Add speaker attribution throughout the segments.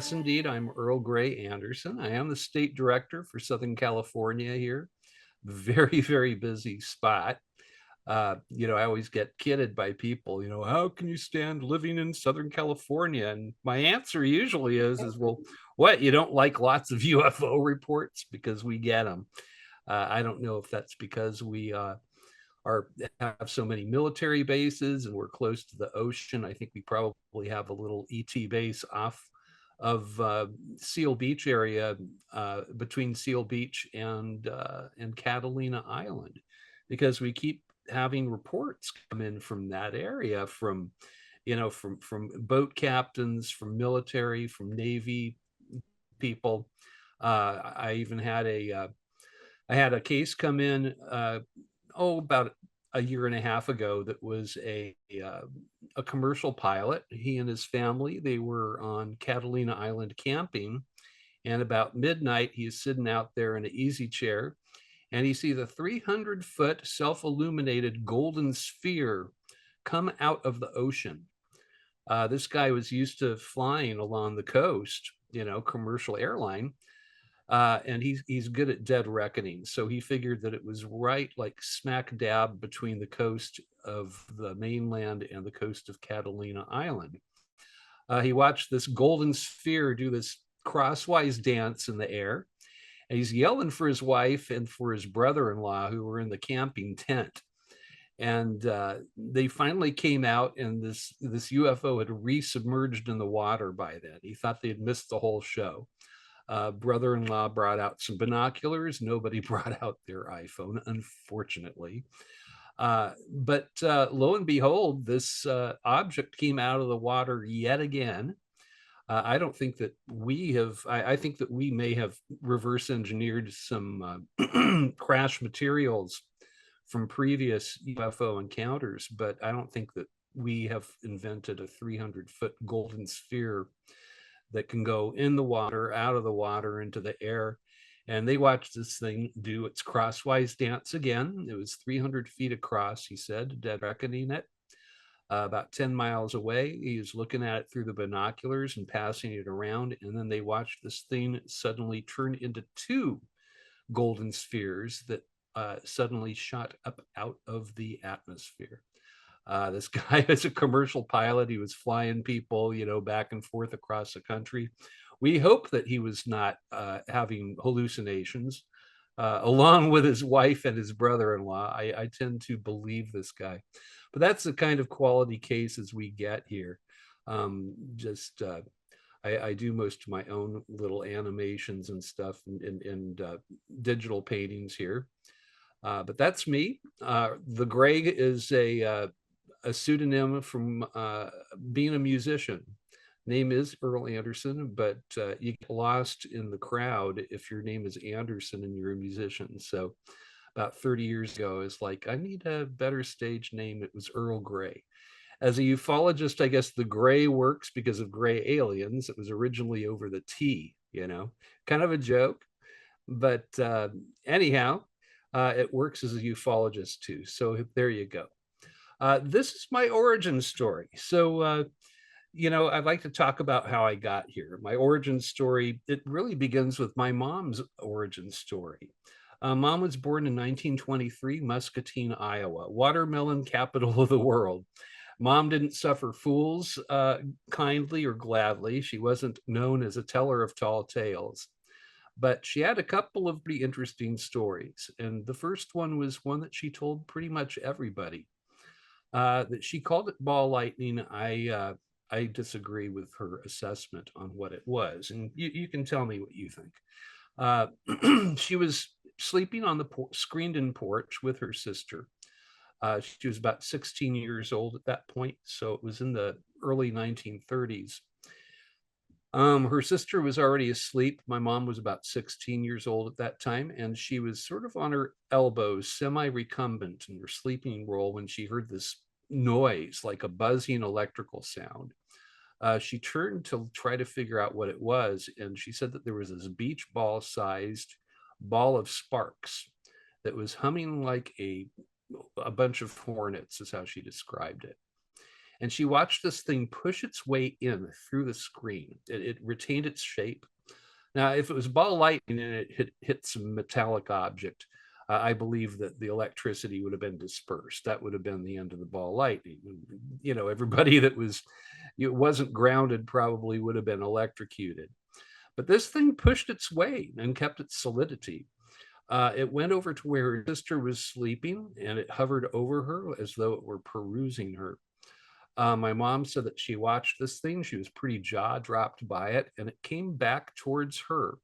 Speaker 1: Yes, indeed. I'm Earl Grey Anderson. I am the state director for Southern California here. Very, very busy spot. I always get kidded by people, how can you stand living in Southern California? And my answer usually is well, what, you don't like lots of UFO reports? Because we get them. I don't know if that's because we are have so many military bases and we're close to the ocean. I think we probably have a little ET base off of Seal Beach area, between Seal Beach and Catalina Island, because we keep having reports come in from that area, from from boat captains, from military, from Navy people. I even had I had a case come in about a year and a half ago that was a commercial pilot. He and his family, they were on Catalina Island camping, and about midnight he's sitting out there in an easy chair, and he sees a 300-foot self-illuminated golden sphere come out of the ocean. This guy was used to flying along the coast, commercial airline, and he's good at dead reckoning. So he figured that it was right, like smack dab between the coast of the mainland and the coast of Catalina Island. He watched this golden sphere do this crosswise dance in the air, and he's yelling for his wife and for his brother-in-law who were in the camping tent. And they finally came out, and this UFO had resubmerged in the water by then. He thought they had missed the whole show. Brother-in-law brought out some binoculars. Nobody brought out their iPhone, unfortunately. But lo and behold, this object came out of the water yet again. I don't think that we have, I think that we may have reverse engineered some crash materials from previous UFO encounters, but I don't think that we have invented a 300-foot golden sphere that can go in the water, out of the water, into the air. And they watched this thing do its crosswise dance again. It was 300 feet across, he said, dead reckoning it. About 10 miles away, he was looking at it through the binoculars and passing it around. And then they watched this thing suddenly turn into two golden spheres that suddenly shot up out of the atmosphere. This guy is a commercial pilot. He was flying people, back and forth across the country. We hope that he was not having hallucinations, along with his wife and his brother-in-law. I tend to believe this guy, but that's the kind of quality cases we get here. Just I do most of my own little animations and stuff, and digital paintings here. But that's me. The Greg is a pseudonym from being a musician. Name is Earl Anderson, but you get lost in the crowd if your name is Anderson and you're a musician. So about 30 years ago, it's like, I need a better stage name. It was Earl Grey. As a ufologist, I guess the gray works because of gray aliens. It was originally over the T, kind of a joke. But anyhow, it works as a ufologist too. So there you go. This is my origin story. So, I'd like to talk about how I got here. My origin story, it really begins with my mom's origin story. Mom was born in 1923, Muscatine, Iowa, watermelon capital of the world. Mom didn't suffer fools kindly or gladly. She wasn't known as a teller of tall tales. But she had a couple of pretty interesting stories. And the first one was one that she told pretty much everybody. That she called it ball lightning. I disagree with her assessment on what it was, and you can tell me what you think. She was sleeping on the screened-in porch with her sister. She was about 16 years old at that point, so it was in the early 1930s. Her sister was already asleep. My mom was about 16 years old at that time, and she was sort of on her elbows, semi-recumbent in her sleeping role when she heard this noise, like a buzzing electrical sound. She turned to try to figure out what it was, and she said that there was this beach ball-sized ball of sparks that was humming like a bunch of hornets, is how she described it. and she watched this thing push its way in through the screen. It retained its shape. Now, if it was ball lightning and it hit some metallic object, I believe that the electricity would have been dispersed. That would have been the end of the ball lightning. You know, everybody that wasn't grounded probably would have been electrocuted. But this thing pushed its way and kept its solidity. It went over to where her sister was sleeping, and it hovered over her as though it were perusing her. My mom said that she watched this thing. She was pretty jaw dropped by it, and it came back towards her,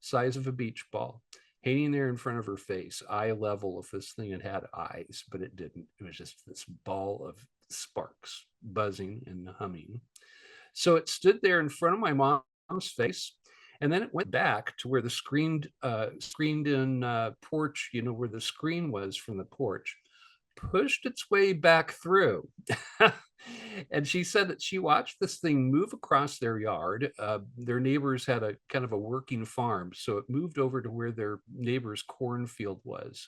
Speaker 1: size of a beach ball, hanging there in front of her face, eye level if this thing had eyes, but it didn't. It was just this ball of sparks buzzing and humming. So it stood there in front of my mom's face, and then it went back to where the screened in porch, you know, where the screen was from the porch, pushed its way back through. And she said that she watched this thing move across their yard. Their neighbors had a kind of a working farm, so it moved over to where their neighbor's cornfield was.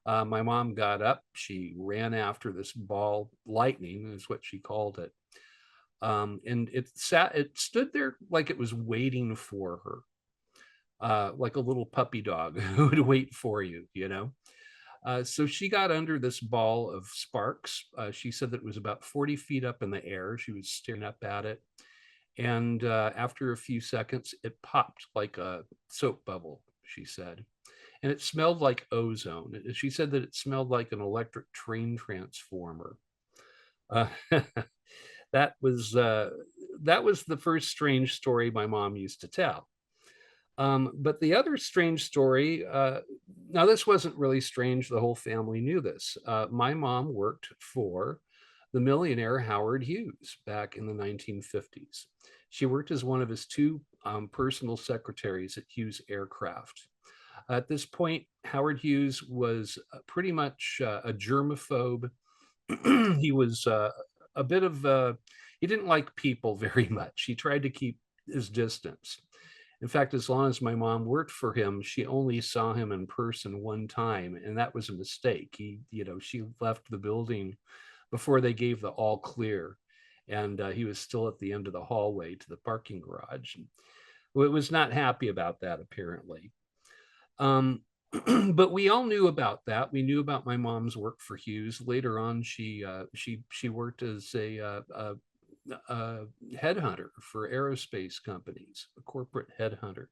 Speaker 1: My mom got up. She ran after this ball lightning, is what she called it. And it stood there like it was waiting for her, like a little puppy dog who would wait for you, you know? So she got under this ball of sparks. She said that it was about 40 feet up in the air. She was staring up at it. And after a few seconds, it popped like a soap bubble, she said. And it smelled like ozone. She said that it smelled like an electric train transformer. Uh, that was the first strange story my mom used to tell. But the other strange story, now this wasn't really strange. The whole family knew this. My mom worked for the millionaire Howard Hughes back in the 1950s. She worked as one of his two personal secretaries at Hughes Aircraft. At this point, Howard Hughes was pretty much a germaphobe. He was a bit of, he didn't like people very much. He tried to keep his distance. In fact, as long as my mom worked for him, she only saw him in person one time, and that was a mistake. She left the building before they gave the all clear, and he was still at the end of the hallway to the parking garage. And was not happy about that, apparently. But we all knew about that. We knew about my mom's work for Hughes. Later on, she worked as a headhunter for aerospace companies, a corporate headhunter.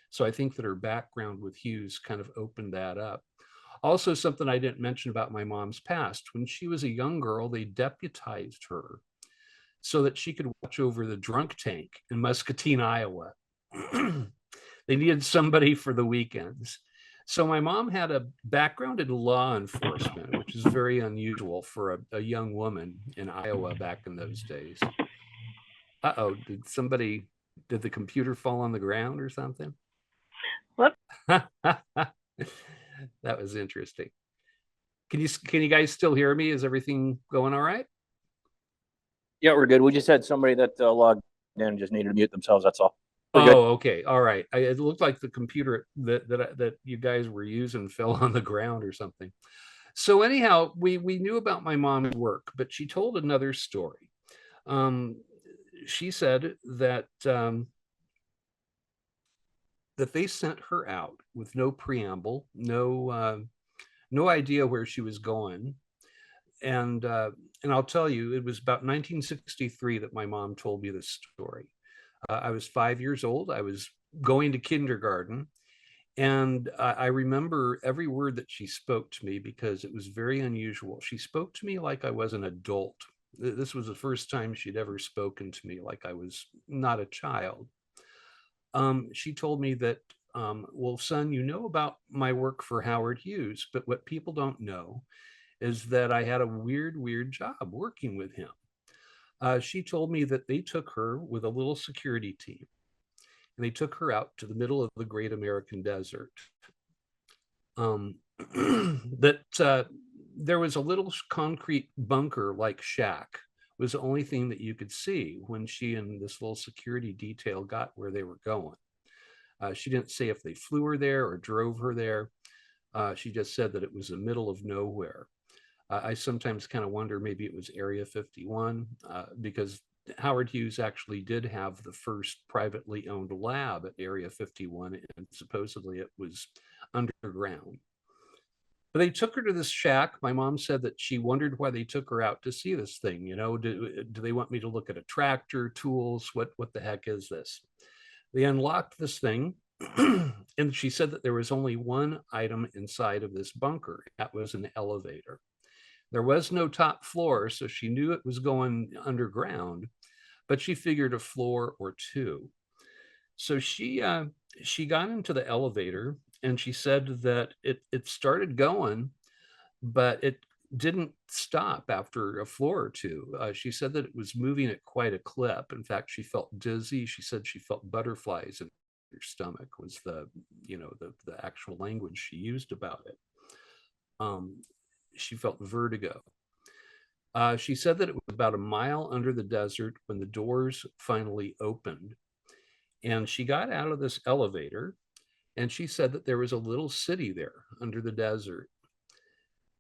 Speaker 1: So I think that her background with Hughes kind of opened that up. Also, something I didn't mention about my mom's past: when she was a young girl, they deputized her so that she could watch over the drunk tank in Muscatine, Iowa. They needed somebody for the weekends. So my mom had a background in law enforcement, which is very unusual for a young woman in Iowa back in those days. Uh-oh, did the computer fall on the ground or something?
Speaker 2: What?
Speaker 1: That was interesting. Can you guys still hear me? Is everything going all right?
Speaker 3: Yeah, we're good. We just had somebody that logged in and just needed to mute themselves. That's all. We're
Speaker 1: Oh,
Speaker 3: good.
Speaker 1: okay. All right. It looked like the computer that you guys were using fell on the ground or something. So anyhow, we knew about my mom's work, but she told another story. She said that that they sent her out with no preamble, no idea where she was going, and I'll tell you, it was about 1963 that my mom told me this story. I was 5 years old. I was going to kindergarten. And I remember every word that she spoke to me because it was very unusual. She spoke to me like I was an adult. This was the first time she'd ever spoken to me like I was not a child. She told me that, well, son, you know about my work for Howard Hughes, but what people don't know is that I had a weird job working with him. She told me that they took her with a little security team, and they took her out to the middle of the great American desert. That there was a little concrete bunker like shack was the only thing that you could see when she and this little security detail got where they were going. She didn't say if they flew her there or drove her there. She just said that it was the middle of nowhere. I sometimes kind of wonder maybe it was Area 51 because Howard Hughes actually did have the first privately owned lab at Area 51, and supposedly it was underground. But they took her to this shack. My mom said that she wondered why they took her out to see this thing. You know, do they want me to look at a tractor, tools? What the heck is this? They unlocked this thing, and she said that there was only one item inside of this bunker. That was an elevator. There was no top floor, so she knew it was going underground, but she figured a floor or two. So she got into the elevator, and she said that it started going, but it didn't stop after a floor or two. She said that it was moving at quite a clip. In fact, she felt dizzy. She said she felt butterflies in her stomach was the actual language she used about it. She felt vertigo. She said that it was about a mile under the desert when the doors finally opened. And she got out of this elevator, and she said that there was a little city there under the desert.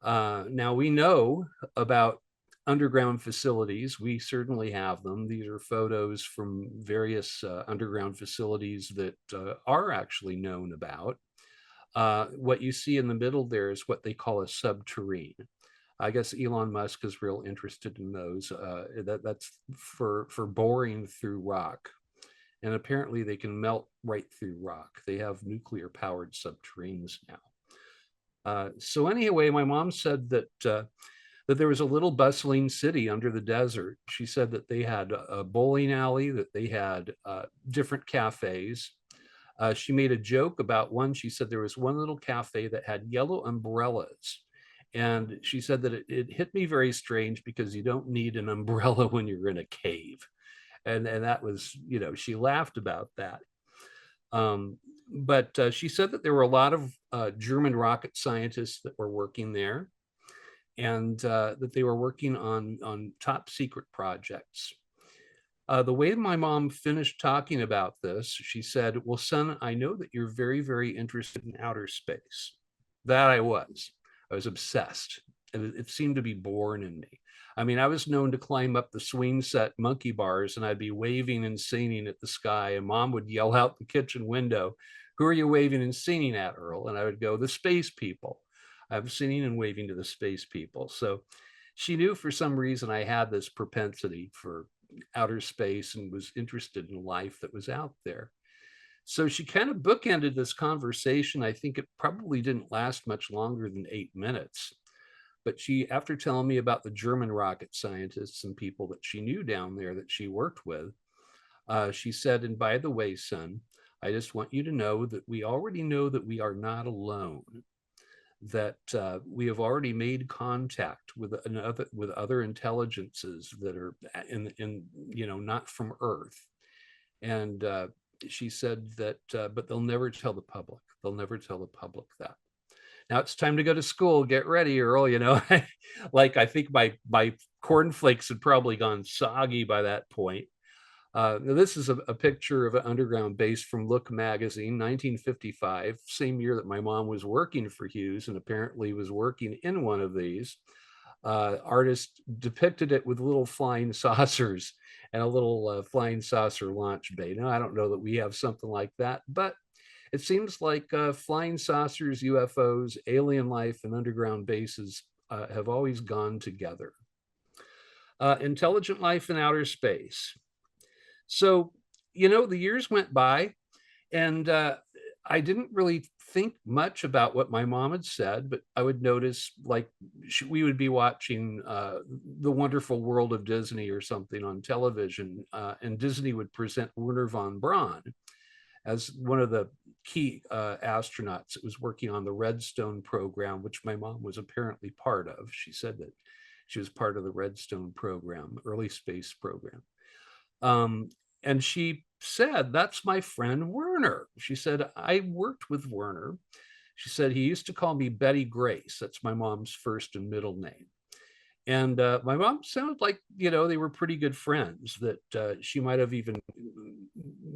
Speaker 1: Now we know about underground facilities. We certainly have them. These are photos from various underground facilities that are actually known about. What you see in the middle there is what they call a subterrane. I guess Elon Musk is real interested in those. That's for boring through rock. And apparently they can melt right through rock. They have nuclear powered subterranes now. So anyway, my mom said that there was a little bustling city under the desert. She said that they had a bowling alley, that they had different cafes. She made a joke about one. She said there was one little cafe that had yellow umbrellas. And she said that it hit me very strange because you don't need an umbrella when you're in a cave. And that was, she laughed about that. But she said that there were a lot of German rocket scientists that were working there, and that they were working on top secret projects. The way my mom finished talking about this, she said, "Well, son, I know that you're very, very interested in outer space." That I was. I was obsessed. It seemed to be born in me. I mean, I was known to climb up the swing set monkey bars, and I'd be waving and singing at the sky, and mom would yell out the kitchen window, "Who are you waving and singing at, Earl?" And I would go, "The space people." I'm singing and waving to the space people. So she knew for some reason I had this propensity for outer space and was interested in life that was out there. So she kind of bookended this conversation. I think it probably didn't last much longer than 8 minutes. But she, after telling me about the German rocket scientists and people that she knew down there that she worked with, she said, "And by the way, son, I just want you to know that we already know that we are not alone, that we have already made contact with other intelligences that are in not from Earth." And she said that, but they'll never tell the public. They'll never tell the public that. Now it's time to go to school. Get ready, Earl. Like I think my cornflakes had probably gone soggy by that point. This is a picture of an underground base from Look magazine, 1955, same year that my mom was working for Hughes and apparently was working in one of these. Artist depicted it with little flying saucers and a little flying saucer launch bay. Now, I don't know that we have something like that, but it seems like flying saucers, UFOs, alien life, and underground bases have always gone together. Intelligent life in outer space. So, the years went by, and I didn't really think much about what my mom had said, but I would notice like we would be watching The Wonderful World of Disney or something on television, and Disney would present Wernher von Braun as one of the key astronauts that was working on the Redstone program, which my mom was apparently part of. She said that she was part of the Redstone program, early space program. And she said, "That's my friend Werner." She said, "I worked with Werner." She said, "He used to call me Betty Grace." That's my mom's first and middle name. And my mom sounded like, they were pretty good friends, that she might have even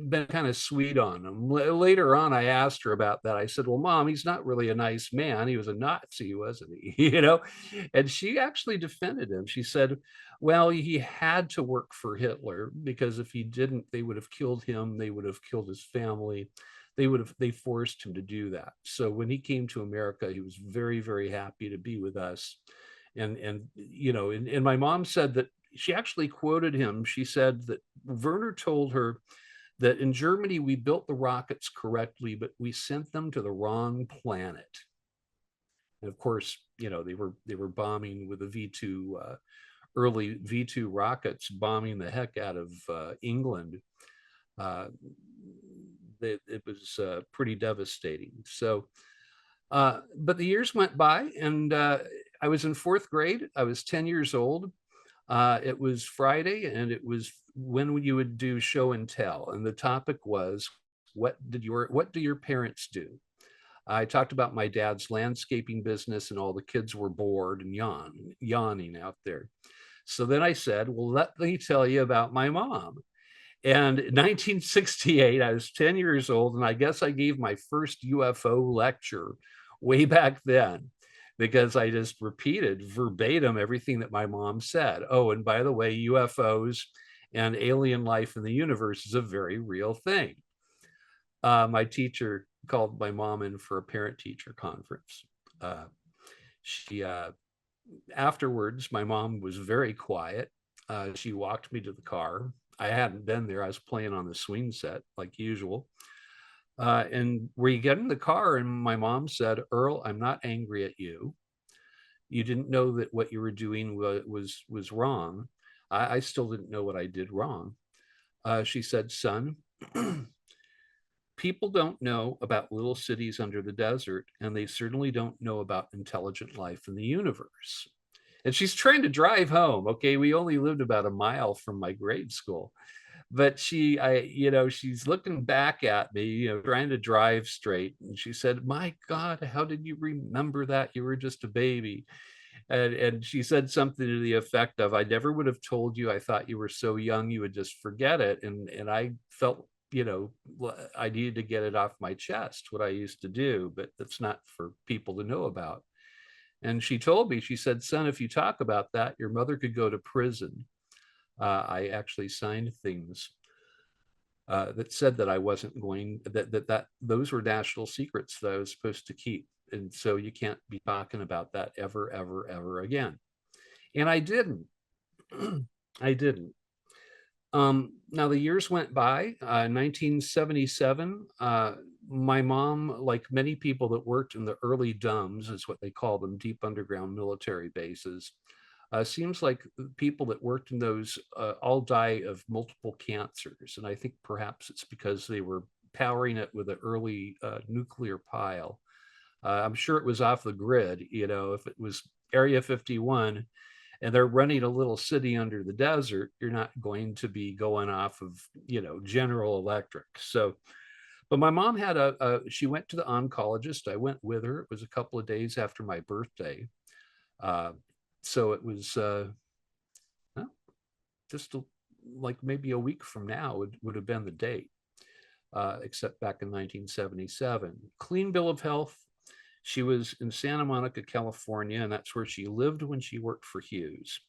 Speaker 1: been kind of sweet on him. Later on, I asked her about that. I said, well, Mom, he's not really a nice man. He was a Nazi, wasn't he? And she actually defended him. She said, well, he had to work for Hitler, because if he didn't, they would have killed him. They would have killed his family. They forced him to do that. So when he came to America, he was very, very happy to be with us. And my mom said that she actually quoted him. She said that Werner told her that in Germany we built the rockets correctly, but we sent them to the wrong planet. And of course, they were bombing with the V2 early V2 rockets, bombing the heck out of England. uh, it was pretty devastating. So, but the years went by, and I was in fourth grade. I was 10 years old. It was Friday, and it was when you would do show and tell. And the topic was, what do your parents do? I talked about my dad's landscaping business, and all the kids were bored and yawning out there. So then I said, well, let me tell you about my mom. And in 1968, I was 10 years old, and I guess I gave my first UFO lecture way back then, because I just repeated verbatim everything that my mom said. Oh, and by the way, UFOs and alien life in the universe is a very real thing. My teacher called my mom in for a parent-teacher conference. She Afterwards, my mom was very quiet. She walked me to the car. I hadn't been there. I was playing on the swing set like usual. And we get in the car, and my mom said, Earl, I'm not angry at you. You didn't know that what you were doing was wrong. I still didn't know what I did wrong. She said, son, people don't know about little cities under the desert, and they certainly don't know about intelligent life in the universe. And she's trying to drive home. Okay, we only lived about a mile from my grade school, but she's looking back at me, trying to drive straight. And she said, my God, how did you remember that? You were just a baby. And she said something to the effect of, I never would have told you. I thought you were so young you would just forget it. And I felt, I needed to get it off my chest, what I used to do, but that's not for people to know about. And she told me, she said, son, if you talk about that, your mother could go to prison. I actually signed things that said that I wasn't going, that those were national secrets that I was supposed to keep. And so you can't be talking about that ever, ever, ever again. And I didn't. I didn't. Now the years went by. 1977, my mom, like many people that worked in the early DUMBs, is what they call them, deep underground military bases, seems like people that worked in those all die of multiple cancers. And I think perhaps it's because they were powering it with an early nuclear pile. I'm sure it was off the grid. If it was Area 51 and they're running a little city under the desert, you're not going to be going off of, General Electric. So, but my mom had she went to the oncologist. I went with her. It was a couple of days after my birthday. Uh, so it was well, just like maybe a week from now would have been the date, except back in 1977. Clean bill of health. She was in Santa Monica, California, and that's where she lived when she worked for Hughes.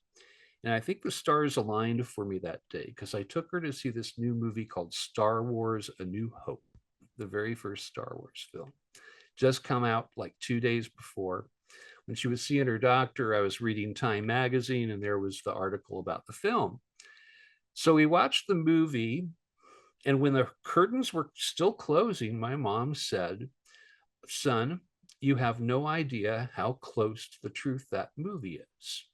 Speaker 1: And I think the stars aligned for me that day, because I took her to see this new movie called Star Wars: A New Hope, the very first Star Wars film. Just come out like 2 days before. When she was seeing her doctor, I was reading Time magazine, and there was the article about the film. So we watched the movie, and when the curtains were still closing, my mom said, son, you have no idea how close to the truth that movie is.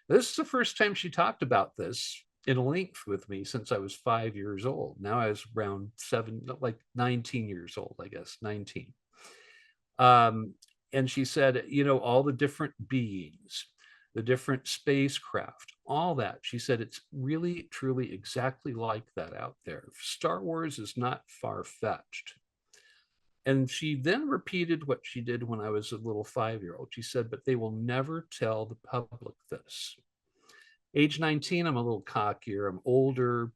Speaker 1: This is the first time she talked about this in length with me since I was 5 years old. Now I was around 19 years old, I guess, 19. And she said, all the different beings, the different spacecraft, all that. She said, it's really, truly exactly like that out there. Star Wars is not far-fetched. And she then repeated what she did when I was a little 5-year-old. She said, but they will never tell the public this. Age 19, I'm a little cockier, I'm older.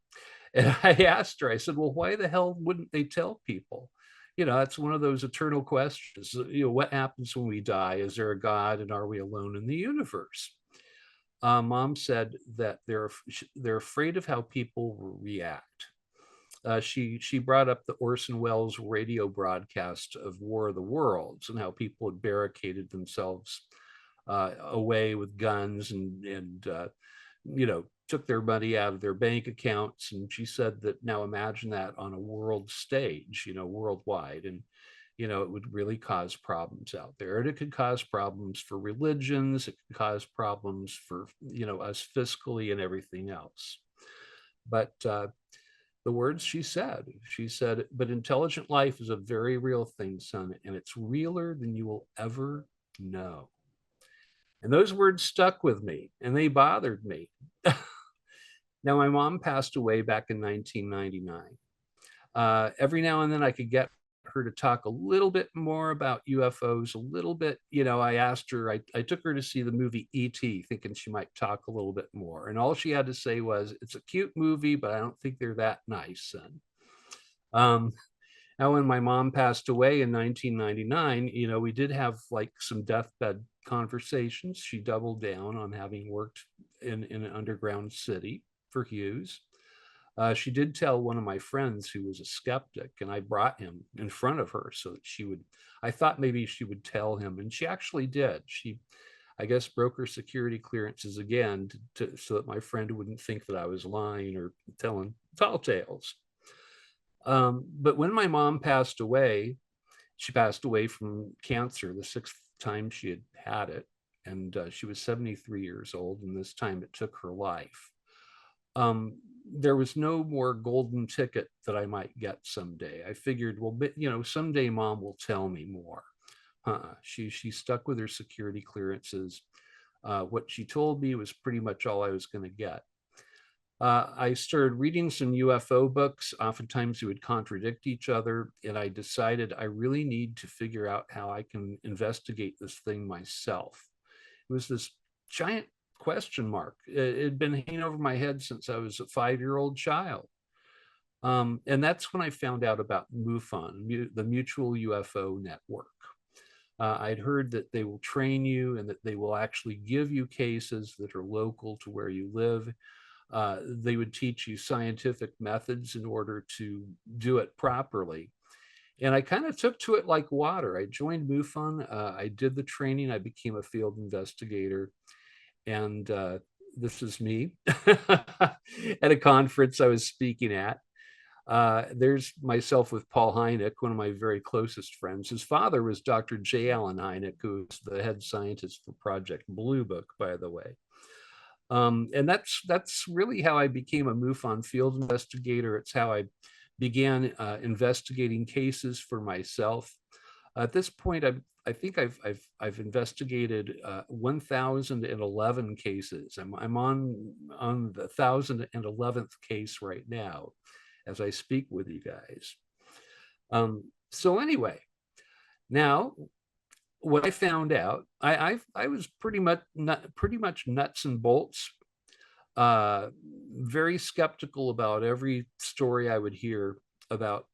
Speaker 1: And I asked her, I said, well, why the hell wouldn't they tell people? You know, that's one of those eternal questions. You know, what happens when we die? Is there a God, and are we alone in the universe? Mom said that they're afraid of how people will react. She brought up the Orson Welles radio broadcast of War of the Worlds and how people had barricaded themselves away with guns and you know, took their money out of their bank accounts. And she said that now imagine that on a world stage, you know, worldwide. And, you know, it would really cause problems out there. And it could cause problems for religions. It could cause problems for, you know, us fiscally and everything else. But the words she said, but intelligent life is a very real thing, son, and it's realer than you will ever know. And those words stuck with me and they bothered me. Now, my mom passed away back in 1999. Every now and then I could get her to talk a little bit more about UFOs, a little bit. You know, I asked her, I took her to see the movie E.T., thinking she might talk a little bit more. And all she had to say was, it's a cute movie, but I don't think they're that nice, son. Um, Now, when my mom passed away in 1999, you know, we did have like some deathbed conversations. She doubled down on having worked in an underground city for Hughes. She did tell one of my friends who was a skeptic, and I brought him in front of her so that she would, I thought maybe she would tell him, and she actually did. She, I guess, broke her security clearances again so that my friend wouldn't think that I was lying or telling tall tales. But when my mom passed away, she passed away from cancer, the sixth time she had had it. And she was 73 years old, and this time it took her life. There was no more golden ticket that I might get someday. I figured, well, but, you know, someday mom will tell me more. She stuck with her security clearances. What she told me was pretty much all I was going to get. I started reading some UFO books. Oftentimes, they would contradict each other. And I decided I really need to figure out how I can investigate this thing myself. It was this giant question mark. It had been hanging over my head since I was a 5-year-old child. And that's when I found out about MUFON, the Mutual UFO Network. I'd heard that they will train you and that they will actually give you cases that are local to where you live. They would teach you scientific methods in order to do it properly. And I kind of took to it like water. I joined MUFON. I did the training. I became a field investigator. And this is me at a conference I was speaking at. There's myself with Paul Hynek, one of my very closest friends. His father was Dr. J. Allen Hynek, who was the head scientist for Project Blue Book, by the way. And that's really how I became a MUFON field investigator. It's how I began investigating cases for myself. At this point, I think I've investigated 1,011 cases. I'm on the 1,011th case right now, as I speak with you guys. So anyway, now what I found out, I was pretty much nuts and bolts, very skeptical about every story I would hear about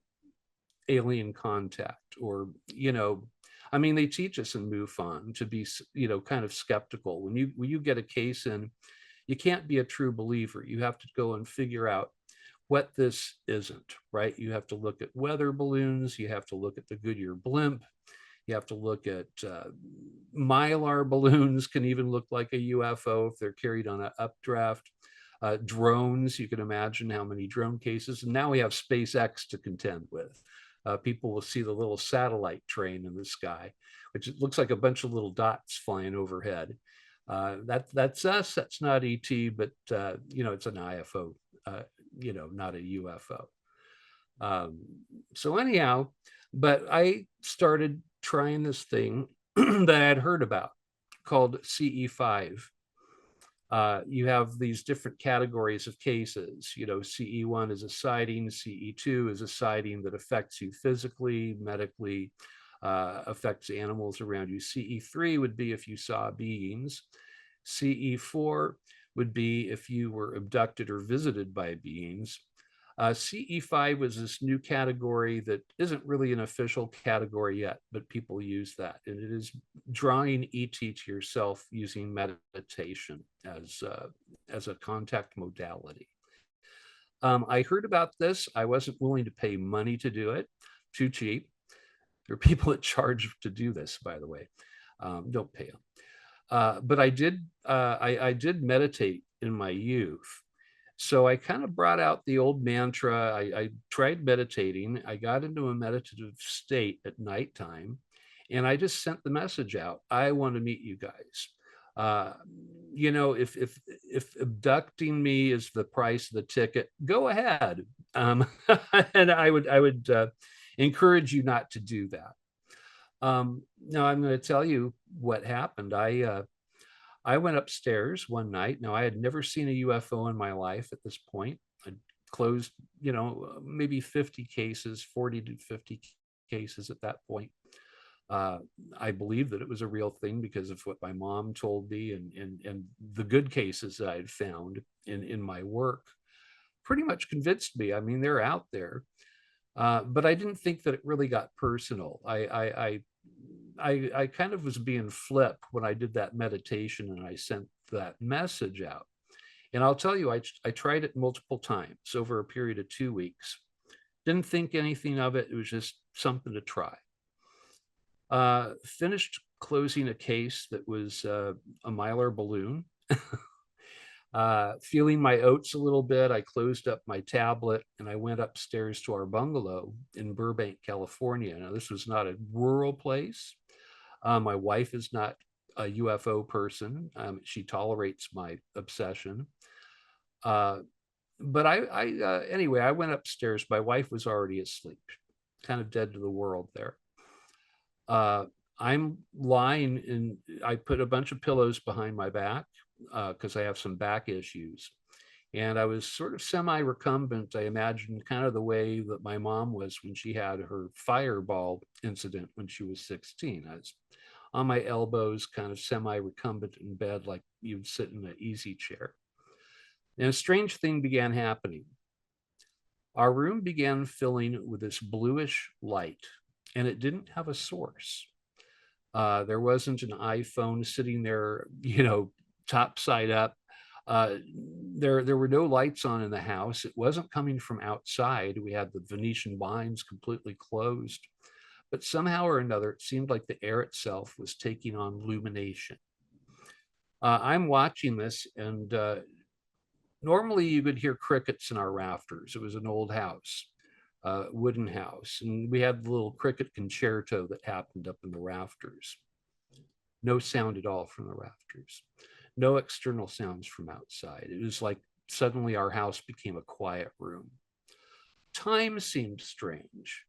Speaker 1: alien contact, or, you know, I mean, they teach us in MUFON to be, you know, kind of skeptical. When you get a case in, you can't be a true believer. You have to go and figure out what this isn't, right? You have to look at weather balloons. You have to look at the Goodyear blimp. You have to look at Mylar balloons, can even look like a UFO if they're carried on an updraft. Drones, you can imagine how many drone cases. And now we have SpaceX to contend with. People will see the little satellite train in the sky, which looks like a bunch of little dots flying overhead. That's us. That's not ET, but you know, it's an IFO. You know, not a UFO. So anyhow, but I started trying this thing that I had heard about called CE5. You have these different categories of cases. You know, CE1 is a sighting, CE2 is a sighting that affects you physically, medically, affects animals around you. CE3 would be if you saw beings. CE4 would be if you were abducted or visited by beings. CE5 was this new category that isn't really an official category yet, but people use that. And it is drawing ET to yourself using meditation as a contact modality. I heard about this. I wasn't willing to pay money to do it, too cheap. There are people that charge to do this, by the way. Don't pay them. But I did meditate in my youth. So I kind of brought out the old mantra. I tried meditating. I got into a meditative state at nighttime, and I just sent the message out. I want to meet you guys. Uh, if abducting me is the price of the ticket, go ahead. And I would encourage you not to do that. Now I'm going to tell you what happened. I went upstairs one night. Now, I had never seen a UFO in my life at this point. I'd closed, maybe 50 cases, 40 to 50 cases at that point. I believe that it was a real thing because of what my mom told me, and the good cases that I'd found in my work pretty much convinced me. I mean, they're out there. But I didn't think that it really got personal. I kind of was being flip when I did that meditation and I sent that message out. And I'll tell you, I tried it multiple times over a period of 2 weeks. Didn't think anything of it. It was just something to try. Finished closing a case that was a Mylar balloon. Feeling my oats a little bit, I closed up my tablet and I went upstairs to our bungalow in Burbank, California. Now, this was not a rural place. My wife is not a UFO person. She tolerates my obsession. But anyway, I went upstairs. My wife was already asleep, kind of dead to the world there. I'm lying and I put a bunch of pillows behind my back because I have some back issues. And I was sort of semi-recumbent. I imagined kind of the way that my mom was when she had her fireball incident when she was 16. I was on my elbows, kind of semi-recumbent in bed, like you'd sit in an easy chair. And a strange thing began happening. Our room began filling with this bluish light, and it didn't have a source. There wasn't an iPhone sitting there, top side up. There were no lights on in the house. It wasn't coming from outside. We had the Venetian blinds completely closed. But somehow or another, it seemed like the air itself was taking on illumination. I'm watching this, and normally you could hear crickets in our rafters. It was an old house, wooden house, and we had the little cricket concerto that happened up in the rafters. No sound at all from the rafters. No external sounds from outside. It was like suddenly our house became a quiet room. Time seemed strange.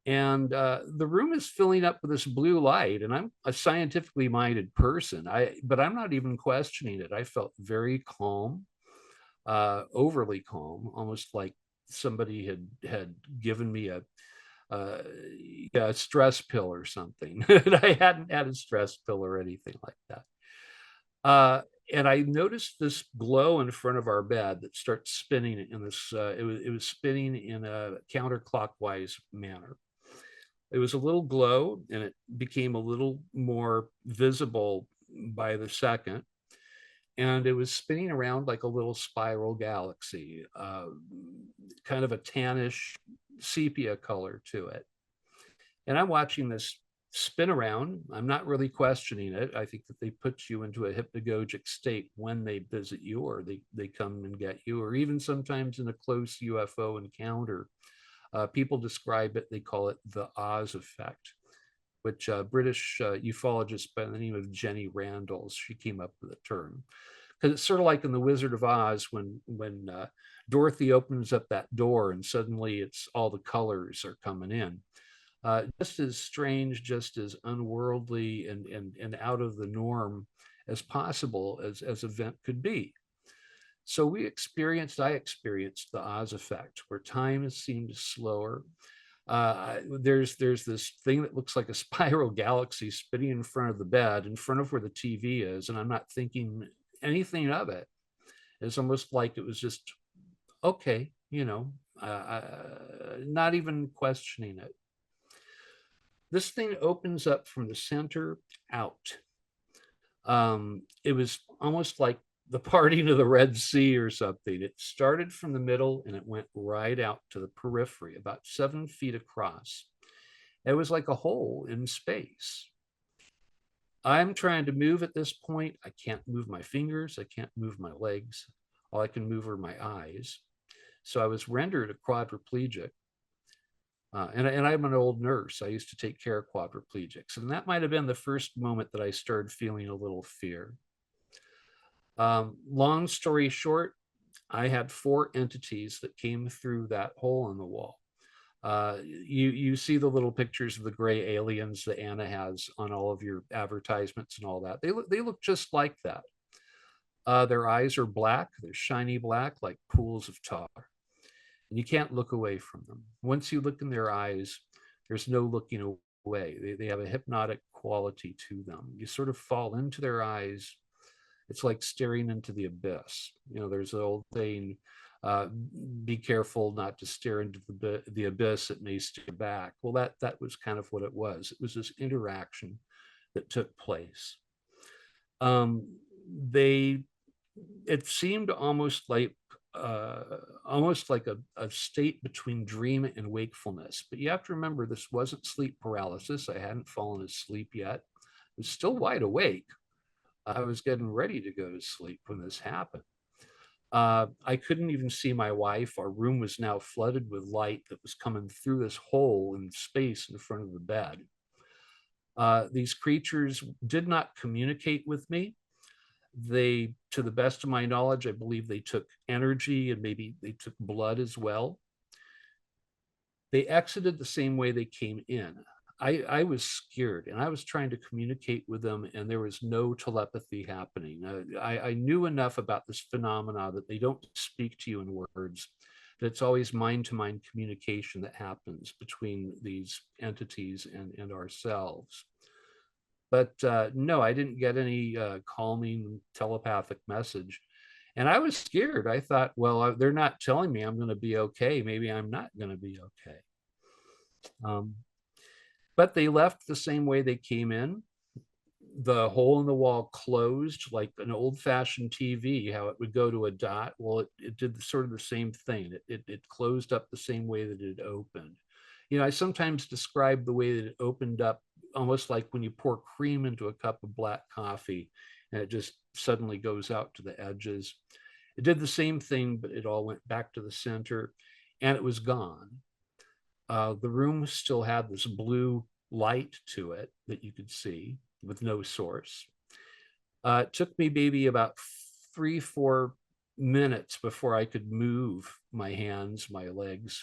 Speaker 1: And the room is filling up with this blue light, and I'm a scientifically minded person, but I'm not even questioning it. I felt very calm, overly calm, almost like somebody had given me a stress pill or something. I hadn't had a stress pill or anything like that. And I noticed this glow in front of our bed that starts spinning in this. It was spinning in a counterclockwise manner. It was a little glow, and it became a little more visible by the second. And it was spinning around like a little spiral galaxy, kind of a tannish sepia color to it. And I'm watching this spin around. I'm not really questioning it. I think that they put you into a hypnagogic state when they visit you, or they come and get you, or even sometimes in a close UFO encounter. People describe it, they call it the Oz effect, which British ufologist by the name of Jenny Randalls, she came up with the term. Because it's sort of like in The Wizard of Oz when Dorothy opens up that door and suddenly it's all the colors are coming in. Just as strange, just as unworldly and out of the norm as possible as event could be. So I experienced the Oz effect, where time seemed slower. There's this thing that looks like a spiral galaxy spinning in front of the bed, in front of where the TV is, and I'm not thinking anything of it. It's almost like it was just, okay, not even questioning it. This thing opens up from the center out. It was almost like the parting of the Red Sea or something. It started from the middle and it went right out to the periphery, about 7 feet across. It was like a hole in space. I'm trying to move at this point. I can't move my fingers. I can't move my legs. All I can move are my eyes. So I was rendered a quadriplegic. And I'm an old nurse. I used to take care of quadriplegics. And that might have been the first moment that I started feeling a little fear. Long story short, I had 4 entities that came through that hole in the wall. You see the little pictures of the gray aliens that Anna has on all of your advertisements and all that. They look just like that. Their eyes are black. They're shiny black, like pools of tar. And you can't look away from them. Once you look in their eyes, there's no looking away. They have a hypnotic quality to them. You sort of fall into their eyes. It's like staring into the abyss. There's an old saying, be careful not to stare into the abyss, it may stare back. Well, that was kind of what it was. It was this interaction that took place. It seemed almost like a state between dream and wakefulness. But you have to remember, this wasn't sleep paralysis. I hadn't fallen asleep yet. I was still wide awake. I was getting ready to go to sleep when this happened. I couldn't even see my wife. Our room was now flooded with light that was coming through this hole in space in front of the bed. These creatures did not communicate with me. They, to the best of my knowledge, I believe they took energy and maybe they took blood as well. They exited the same way they came in. I was scared and I was trying to communicate with them, and there was no telepathy happening. I knew enough about this phenomena that they don't speak to you in words, that it's always mind-to-mind communication that happens between these entities and ourselves. But no, I didn't get any calming telepathic message. And I was scared. I thought, well, they're not telling me I'm going to be okay. Maybe I'm not going to be okay. But they left the same way they came in. The hole in the wall closed like an old-fashioned TV, how it would go to a dot. Well, it did sort of the same thing. It closed up the same way that it opened. I sometimes describe the way that it opened up almost like when you pour cream into a cup of black coffee and it just suddenly goes out to the edges. It did the same thing, but it all went back to the center and it was gone. The room still had this blue light to it that you could see with no source. It took me maybe about 3-4 minutes before I could move my hands, my legs.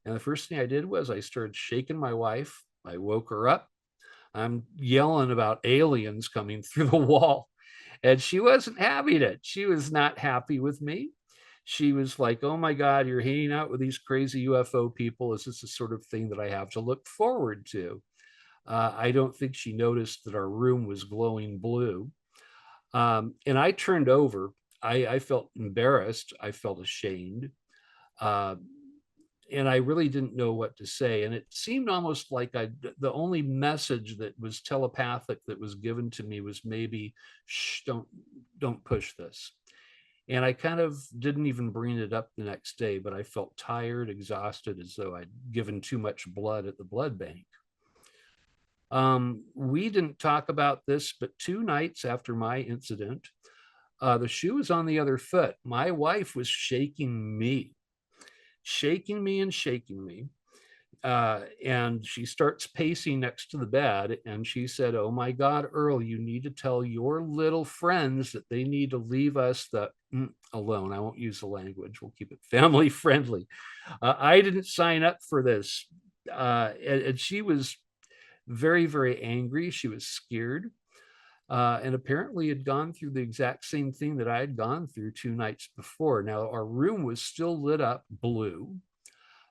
Speaker 1: And the first thing I did was I started shaking my wife. I woke her up. I'm yelling about aliens coming through the wall. And she wasn't having it. She was not happy with me. She was like, oh my God, you're hanging out with these crazy UFO people. Is this the sort of thing that I have to look forward to? I don't think she noticed that our room was glowing blue. And I turned over. I felt embarrassed. I felt ashamed. And I really didn't know what to say. And it seemed almost like the only message that was telepathic that was given to me was maybe, shh, don't push this. And I kind of didn't even bring it up the next day, but I felt tired, exhausted, as though I'd given too much blood at the blood bank. We didn't talk about this, but 2 nights after my incident, the shoe was on the other foot. My wife was shaking me and shaking me. And she starts pacing next to the bed and she said, oh my God, Earl, you need to tell your little friends that they need to leave us alone. I won't use the language. We'll keep it family friendly. I didn't sign up for this. And she was very, very angry. She was scared. And apparently had gone through the exact same thing that I had gone through 2 nights before. Now, our room was still lit up blue,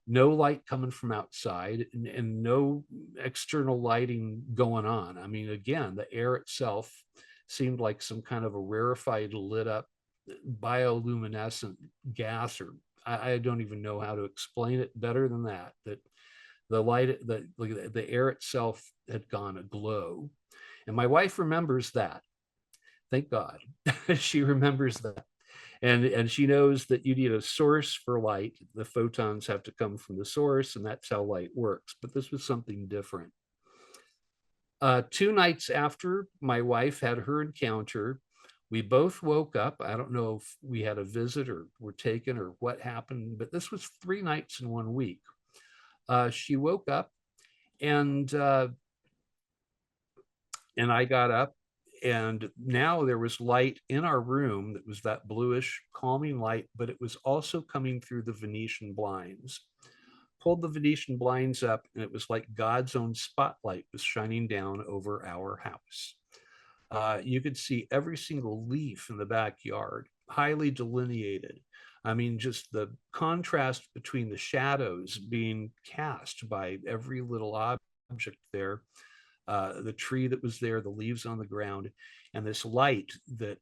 Speaker 1: no light coming from outside, and no external lighting going on. I mean, again, the air itself seemed like some kind of a rarefied, lit up bioluminescent gas, or I don't even know how to explain it better than that. That the light, the air itself had gone aglow, and my wife remembers that. Thank God, she remembers that, and she knows that you need a source for light. The photons have to come from the source, and that's how light works. But this was something different. 2 nights after my wife had her encounter, we both woke up. I don't know if we had a visit or were taken or what happened, but this was 3 nights in 1 week. She woke up, and I got up, and now there was light in our room that was that bluish calming light, but it was also coming through the Venetian blinds. Pulled the Venetian blinds up, and it was like God's own spotlight was shining down over our house. You could see every single leaf in the backyard, highly delineated. I mean, just the contrast between the shadows being cast by every little object there, the tree that was there, the leaves on the ground, and this light that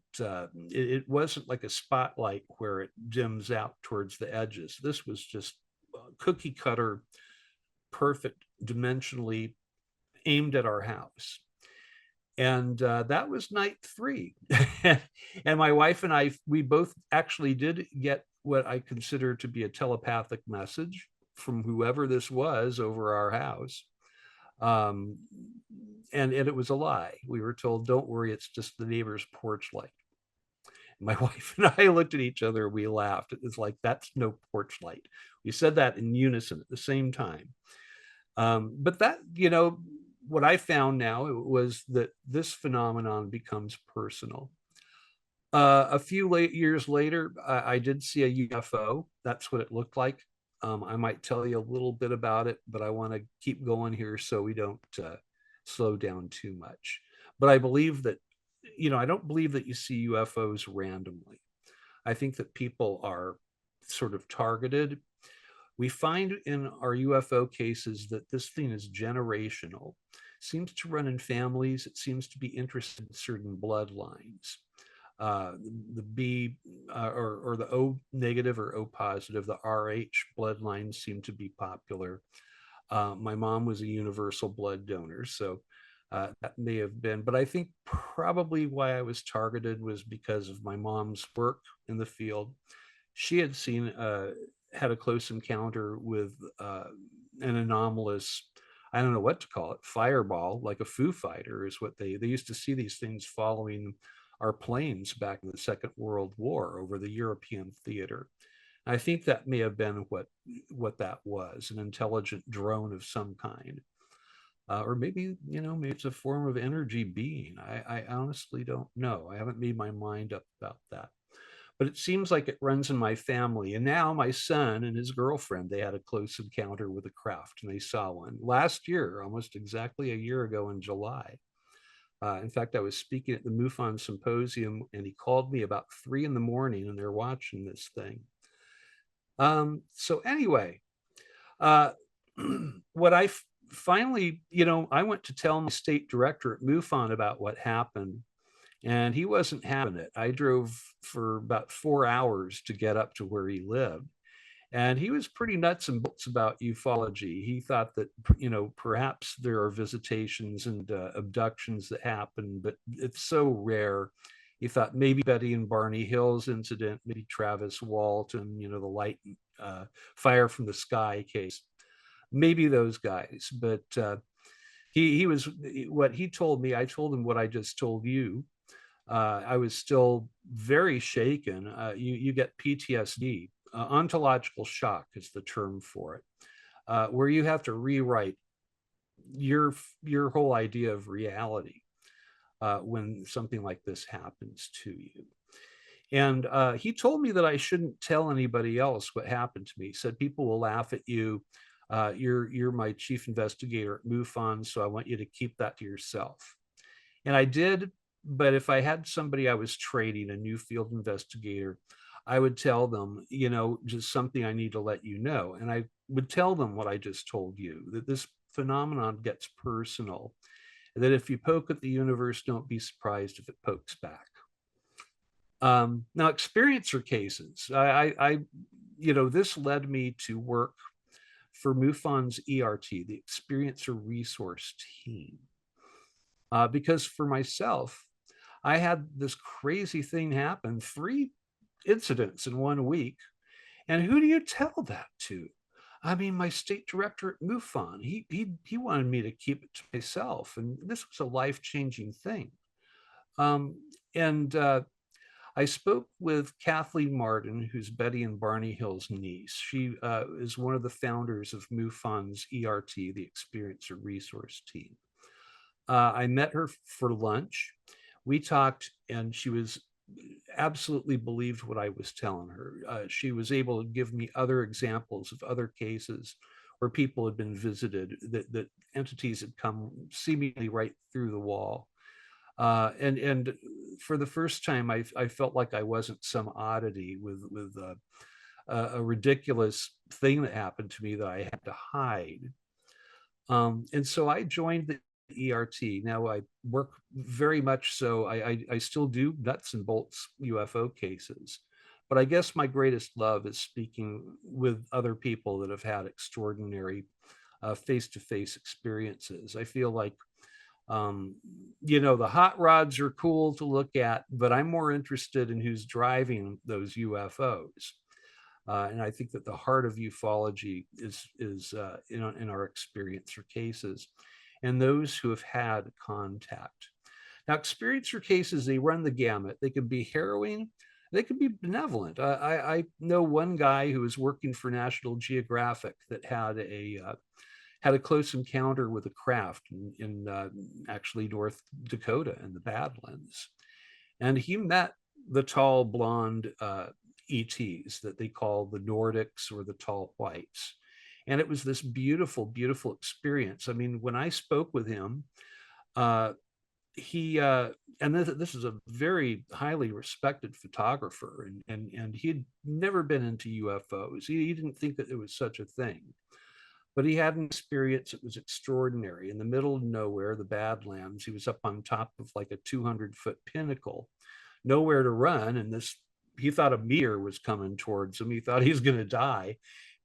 Speaker 1: it wasn't like a spotlight where it dims out towards the edges. This was just cookie cutter, perfect, dimensionally aimed at our house. And that was night 3. And my wife and I, we both actually did get what I consider to be a telepathic message from whoever this was over our house. Um, and it was a lie. We were told, don't worry, it's just the neighbor's porch light. My wife and I looked at each other, we laughed. It was like, that's no porch light. We said that in unison at the same time. But that, what I found now was that this phenomenon becomes personal. A few years later, I did see a UFO. That's what it looked like. I might tell you a little bit about it, but I want to keep going here so we don't slow down too much. But I believe that, I don't believe that you see UFOs randomly. I think that people are sort of targeted. We find in our UFO cases that this thing is generational, seems to run in families. It seems to be interested in certain bloodlines. The B or the O negative or O positive, the RH bloodlines seem to be popular. My mom was a universal blood donor, so that may have been, but I think probably why I was targeted was because of my mom's work in the field. She had had a close encounter with an anomalous, I don't know what to call it, fireball, like a Foo Fighter is what they used to see these things following our planes back in the Second World War over the European theater. I think that may have been what that was, an intelligent drone of some kind. Or maybe, maybe it's a form of energy being. I honestly don't know. I haven't made my mind up about that. But it seems like it runs in my family. And now my son and his girlfriend, they had a close encounter with a craft, and they saw one last year, almost exactly a year ago in July. In fact, I was speaking at the MUFON Symposium, and he called me about 3 in the morning, and they're watching this thing. So anyway, what I finally, I went to tell my state director at MUFON about what happened, and he wasn't having it. I drove for about 4 hours to get up to where he lived. And he was pretty nuts and bolts about ufology. He thought that, perhaps there are visitations and abductions that happen, but it's so rare. He thought maybe Betty and Barney Hill's incident, maybe Travis Walton, the light fire from the sky case, maybe those guys. But he was, what he told me, I told him what I just told you. I was still very shaken. You get PTSD. Ontological shock is the term for it, where you have to rewrite your whole idea of reality when something like this happens to you. And he told me that I shouldn't tell anybody else what happened to me. He said people will laugh at you. You're my chief investigator at MUFON, so I want you to keep that to yourself. And I did. But if I had somebody I was training, a new field investigator, I would tell them, just something I need to let you know. And I would tell them what I just told you, that this phenomenon gets personal, that if you poke at the universe, don't be surprised if it pokes back. Now, experiencer cases, this led me to work for MUFON's ERT, the Experiencer Resource Team, because for myself, I had this crazy thing happen, 3 incidents in 1 week. And who do you tell that to? I mean, my state director at MUFON, he wanted me to keep it to myself, and this was a life-changing thing. Um, and I spoke with Kathleen Martin, who's Betty and Barney Hill's niece. She is one of the founders of MUFON's ERT, the Experiencer Resource Team. I met her for lunch. We talked, and she was absolutely believed what I was telling her. She was able to give me other examples of other cases where people had been visited, that entities had come seemingly right through the wall. And for the first time, I felt like I wasn't some oddity with a ridiculous thing that happened to me that I had to hide. And so I joined the ERT. Now I work very much so. I still do nuts and bolts UFO cases, but I guess my greatest love is speaking with other people that have had extraordinary face-to-face experiences. I feel like the hot rods are cool to look at, but I'm more interested in who's driving those UFOs. And I think that the heart of ufology is in our experiencer cases and those who have had contact. Now, experiencer cases, they run the gamut. They can be harrowing, they can be benevolent. I know one guy who was working for National Geographic that had a close encounter with a craft in actually North Dakota in the Badlands, and he met the tall blonde ETs that they call the Nordics or the tall whites. And it was this beautiful, beautiful experience. I mean, when I spoke with him, uh, and this is a very highly respected photographer, and he had never been into UFOs. He didn't think that it was such a thing, but he had an experience that was extraordinary. In the middle of nowhere, the Badlands, he was up on top of like a 200-foot pinnacle, nowhere to run, and he thought a meteor was coming towards him. He thought he was going to die,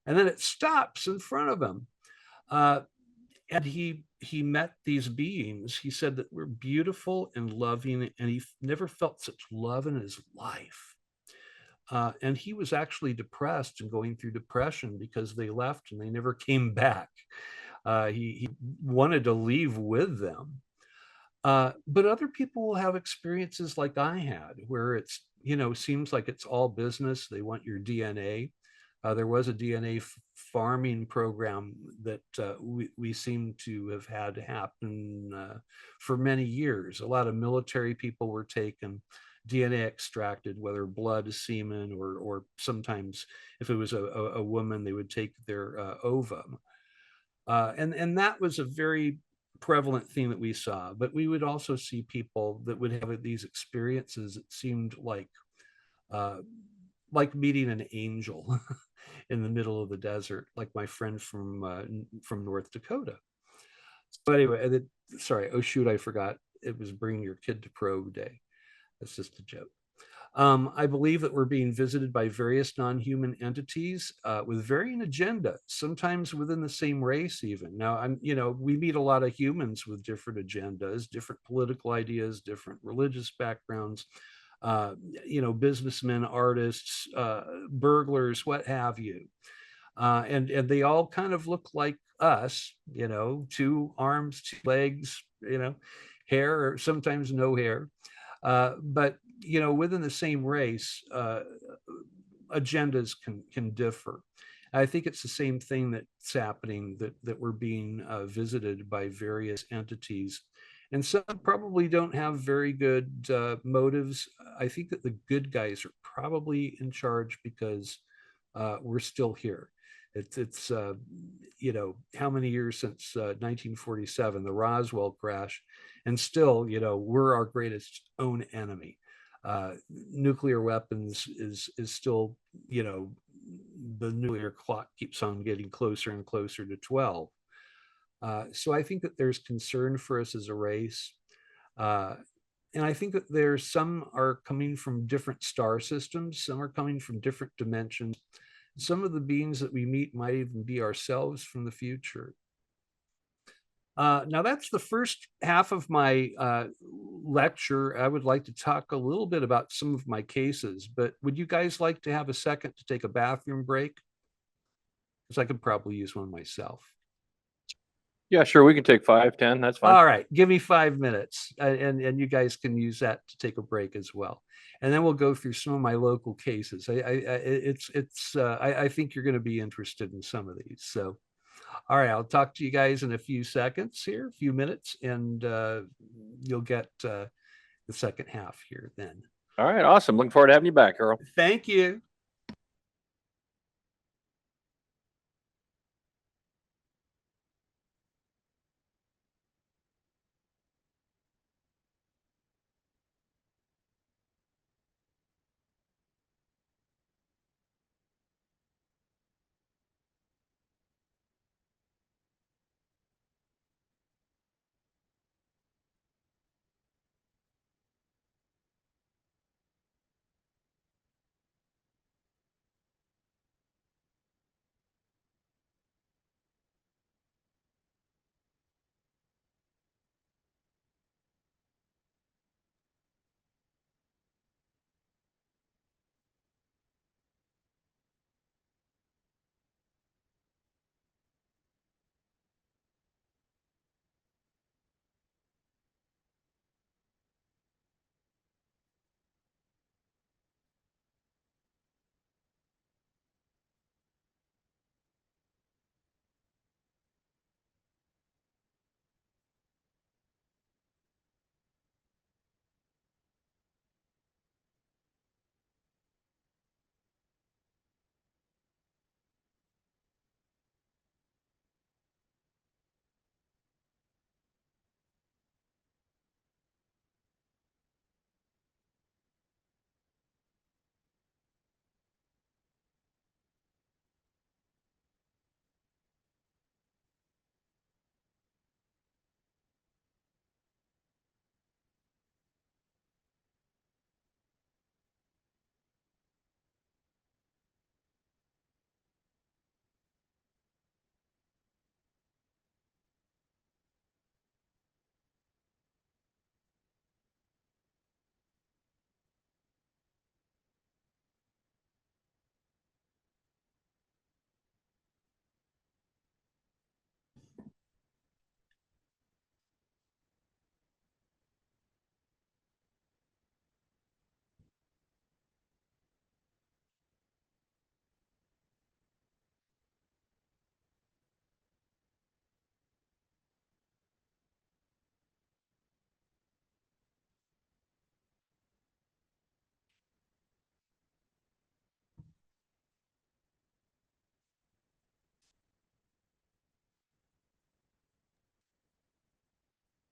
Speaker 1: and then it stops in front of him. And he met these beings. He said that were beautiful and loving, and he never felt such love in his life. And he was actually depressed and going through depression because they left and they never came back. He wanted to leave with them. But other people will have experiences like I had, where it's, seems like it's all business. They want your DNA. There was a DNA farming program that we seem to have had happen for many years. A lot of military people were taken, DNA extracted, whether blood, semen, or sometimes if it was a woman, they would take their ovum. And that was a very prevalent thing that we saw. But we would also see people that would have these experiences. It seemed uh, like meeting an angel in the middle of the desert, like my friend from North Dakota. But anyway, sorry. Oh shoot, I forgot. It was Bring Your Kid to Probe Day. That's just a joke. I believe that we're being visited by various non-human entities with varying agendas, sometimes within the same race even. Now, we meet a lot of humans with different agendas, different political ideas, different religious backgrounds, businessmen, artists, burglars, what have you. And they all kind of look like us, 2 arms, 2 legs, hair, or sometimes no hair. But within the same race, agendas can differ. I think it's the same thing that's happening, that we're being visited by various entities, and some probably don't have very good motives. I think that the good guys are probably in charge because we're still here. It's how many years since 1947, the Roswell crash, and still, we're our greatest own enemy. Nuclear weapons is still, the nuclear clock keeps on getting closer and closer to 12. So I think that there's concern for us as a race. And I think that there's some are coming from different star systems, some are coming from different dimensions. Some of the beings that we meet might even be ourselves from the future. Now, that's the first half of my lecture. I would like to talk a little bit about some of my cases, but would you guys like to have a second to take a bathroom break? Because I could probably use one myself.
Speaker 3: Yeah, sure. We can take 5, 10. That's fine.
Speaker 1: All right, give me 5 minutes, and you guys can use that to take a break as well, and then we'll go through some of my local cases. I think you're going to be interested in some of these. So, all right, I'll talk to you guys in a few seconds here, a few minutes, and you'll get the second half here then.
Speaker 3: All right, awesome. Looking forward to having you back, Earl.
Speaker 1: Thank you.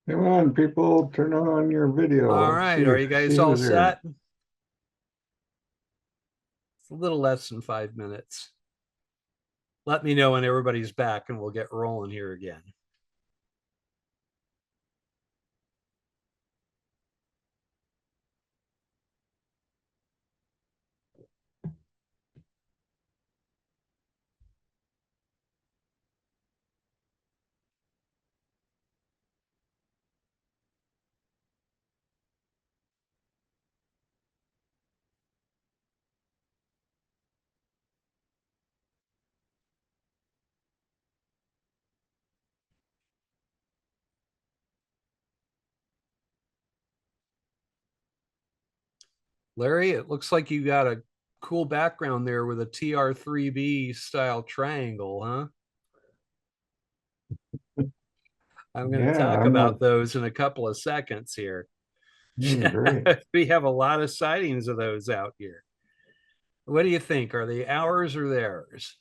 Speaker 2: Come on, people, turn on your video.
Speaker 1: All
Speaker 2: Let's
Speaker 1: right, are you
Speaker 2: see
Speaker 1: guys all
Speaker 2: who's here.
Speaker 1: set? It's a little less than 5 minutes. Let me know when everybody's back and we'll get rolling here again. Larry, it looks like you got a cool background there with a TR3B style triangle, huh? I'm going to
Speaker 2: Yeah,
Speaker 1: talk
Speaker 2: I'm
Speaker 1: about
Speaker 2: not.
Speaker 1: those in a couple of seconds here.
Speaker 2: Great.
Speaker 1: We have a lot of sightings of those out here. What do you think? Are they ours or theirs?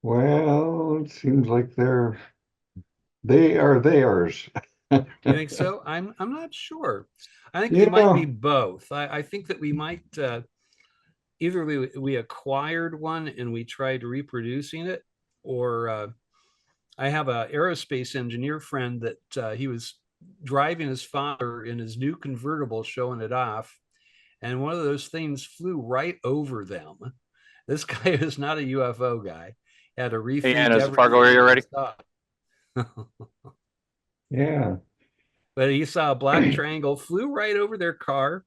Speaker 2: Well, it seems like they are theirs.
Speaker 1: You think so? I'm not sure. I think they
Speaker 2: You
Speaker 1: might be
Speaker 2: know,
Speaker 1: both. I think that we might either we acquired one and we tried reproducing it, or I have a aerospace engineer friend that he was driving his father in his new convertible, showing it off, and one of those things flew right over them. This guy is not a UFO guy. Had to
Speaker 3: Hey,
Speaker 1: rethink
Speaker 3: Anna, is the Fargo area
Speaker 1: everything he
Speaker 3: ready?
Speaker 1: saw.
Speaker 2: Yeah.
Speaker 1: But he saw a black triangle, flew right over their car,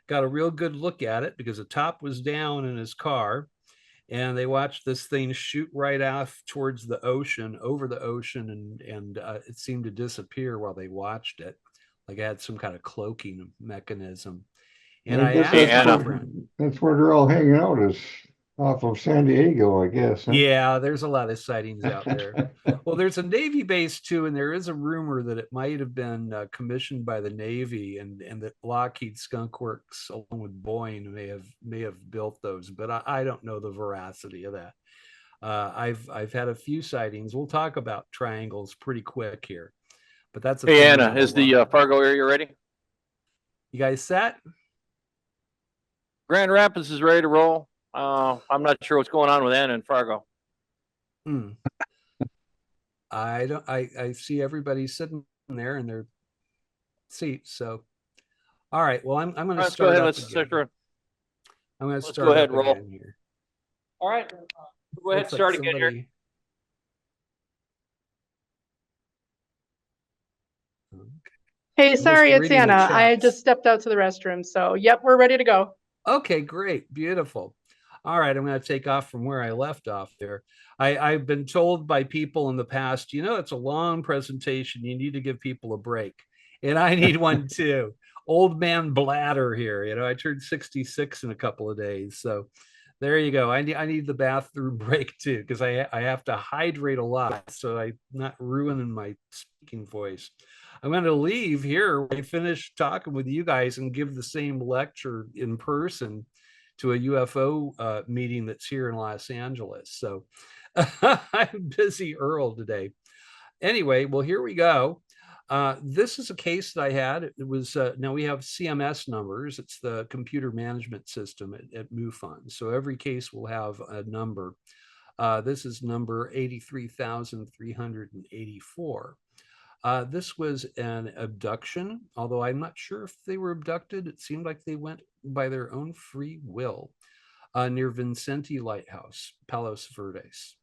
Speaker 1: got a real good look at it because the top was down in his car. And they watched this thing shoot right off towards the ocean, over the ocean, and it seemed to disappear while they watched it, like it had some kind of cloaking mechanism. And
Speaker 2: I
Speaker 1: I
Speaker 2: guess
Speaker 3: Hey,
Speaker 1: asked my
Speaker 3: Anna.
Speaker 1: friend,
Speaker 2: that's where they're all hanging out is off of San Diego, I guess. Huh?
Speaker 1: yeah, there's a lot of sightings out there. Well, there's a Navy base too, and there is a rumor that it might have been commissioned by the Navy, and that Lockheed Skunk Works, along with Boeing, may have built those, but I don't know the veracity of that. I've had a few sightings. We'll talk about triangles pretty quick here, but that's a
Speaker 3: Hey,
Speaker 1: thing we
Speaker 3: Anna,
Speaker 1: have a
Speaker 3: is the
Speaker 1: lot.
Speaker 3: Fargo area ready?
Speaker 1: You guys set?
Speaker 3: Grand Rapids is ready to roll. I'm not sure what's going on with Anna and Fargo.
Speaker 1: Hmm. I don't. I see everybody sitting there in their seats. So, all right. Well, I'm going to
Speaker 3: Let's go
Speaker 1: start
Speaker 3: ahead.
Speaker 1: up
Speaker 3: Let's
Speaker 1: again. I'm going to
Speaker 3: go
Speaker 1: start
Speaker 3: ahead,
Speaker 1: up
Speaker 3: roll.
Speaker 1: again here.
Speaker 3: All right. Go ahead,
Speaker 1: Looks like
Speaker 3: start again here.
Speaker 1: somebody.
Speaker 4: Hey,
Speaker 1: just
Speaker 4: sorry, it's
Speaker 1: reading the
Speaker 4: Anna. I
Speaker 1: chats.
Speaker 4: just stepped out to the restroom. So, yep, we're ready to go.
Speaker 1: Okay, great. Beautiful. All right, I'm going to take off from where I left off there. I've been told by people in the past, it's a long presentation. You need to give people a break. And I need one too. Old man bladder here. I turned 66 in a couple of days. So there you go. I need the bathroom break too, because I have to hydrate a lot. So I'm not ruining my speaking voice. I'm going to leave here when I finish talking with you guys and give the same lecture in person to a UFO meeting that's here in Los Angeles. So I'm busy Earl today. Anyway, well, here we go. This is a case that I had. It was now we have CMS numbers. It's the computer management system at MUFON. So every case will have a number. This is number 83,384. This was an abduction, although I'm not sure if they were abducted. It seemed like they went by their own free will near Vincenti Lighthouse, Palos Verdes.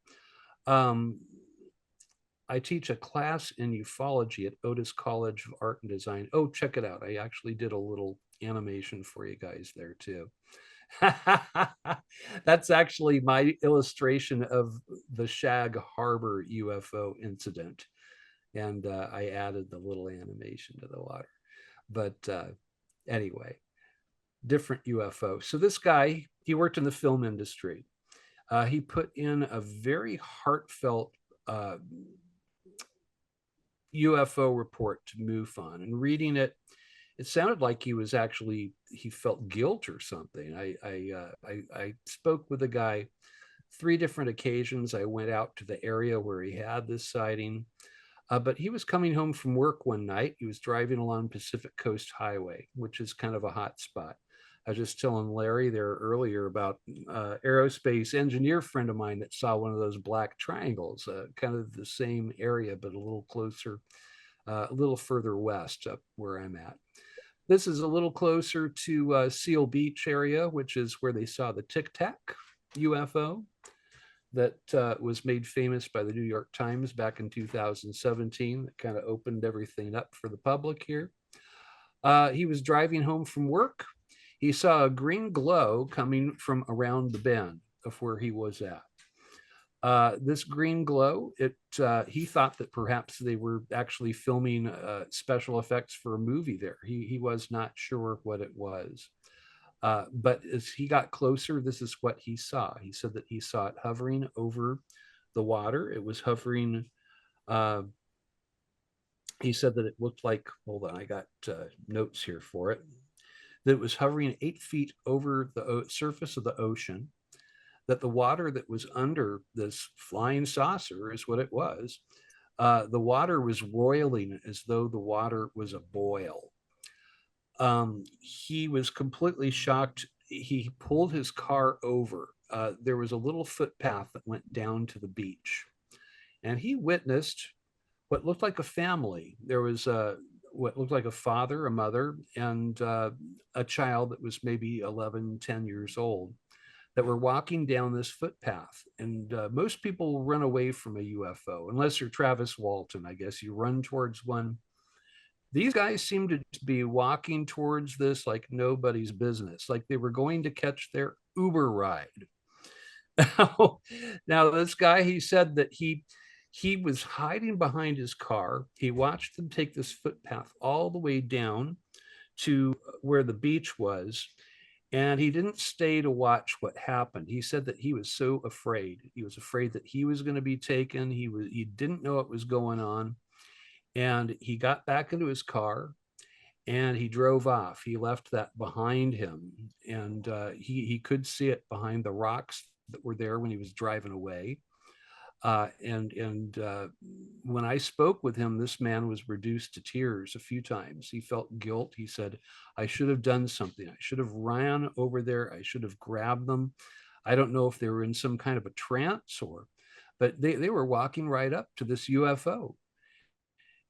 Speaker 1: I teach a class in ufology at Otis College of Art and Design. Oh, check it out. I actually did a little animation for you guys there too. That's actually my illustration of the Shag Harbor UFO incident. And I added the little animation to the water. But anyway, different UFO. So this guy, he worked in the film industry. He put in a very heartfelt UFO report to MUFON, and reading it, it sounded like he felt guilt or something. I spoke with the guy 3 different occasions. I went out to the area where he had this sighting. But he was coming home from work one night. He was driving along Pacific Coast Highway, which is kind of a hot spot. I was just telling Larry there earlier about aerospace engineer friend of mine that saw one of those black triangles, kind of the same area, but a little closer, a little further west up where I'm at. This is a little closer to Seal Beach area, which is where they saw the Tic Tac UFO that was made famous by the New York Times back in 2017. That kind of opened everything up for the public here. He was driving home from work. He saw a green glow coming from around the bend of where he was at. This green glow, he thought that perhaps they were actually filming special effects for a movie there. He was not sure what it was. But as he got closer, this is what he saw. He said that he saw it hovering over the water. It was hovering. He said that it looked like, hold on, I got notes here for it, that it was hovering 8 feet over the surface of the ocean, that the water that was under this flying saucer is what it was. The water was roiling as though the water was a boil. He was completely shocked. He pulled his car over. There was a little footpath that went down to the beach, and he witnessed what looked like a family. There was what looked like a father, a mother, and a child that was maybe 11, 10 years old that were walking down this footpath. And most people run away from a UFO, unless you're Travis Walton, I guess. You run towards one. These guys seemed to be walking towards this like nobody's business, like they were going to catch their Uber ride. Now this guy, he said that he was hiding behind his car. He watched them take this footpath all the way down to where the beach was, and he didn't stay to watch what happened. He said that he was so afraid. He was afraid that he was going to be taken. He didn't know what was going on, and he got back into his car and he drove off. He left that behind him, and he could see it behind the rocks that were there when he was driving away. And when I spoke with him, this man was reduced to tears a few times. He felt guilt. He said, I should have done something. I should have ran over there. I should have grabbed them. I don't know if they were in some kind of a trance but they were walking right up to this UFO.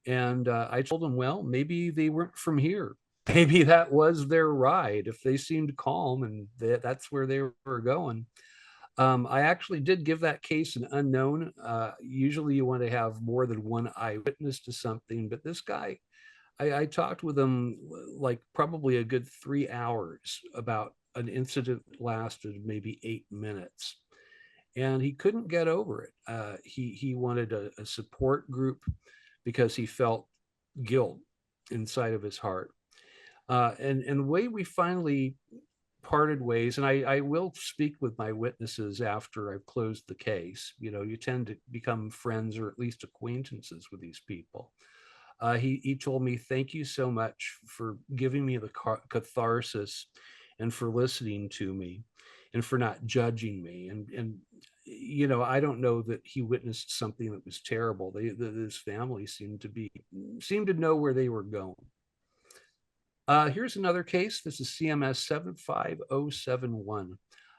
Speaker 1: And I told him, well, maybe they weren't from here. Maybe that was their ride. If they seemed calm and that's where they were going. I actually did give that case an unknown. Usually you want to have more than one eyewitness to something, but this guy, I talked with him like probably a good 3 hours about an incident that lasted maybe 8 minutes. And he couldn't get over it. He wanted a support group because he felt guilt inside of his heart. And the way we finally parted ways, and I will speak with my witnesses after I've closed the case. You know, you tend to become friends or at least acquaintances with these people. He told me, thank you so much for giving me the catharsis and for listening to me and for not judging me. And you know, I don't know that he witnessed something that was terrible. His family seemed to know where they were going. Here's another case. This is CMS 75071.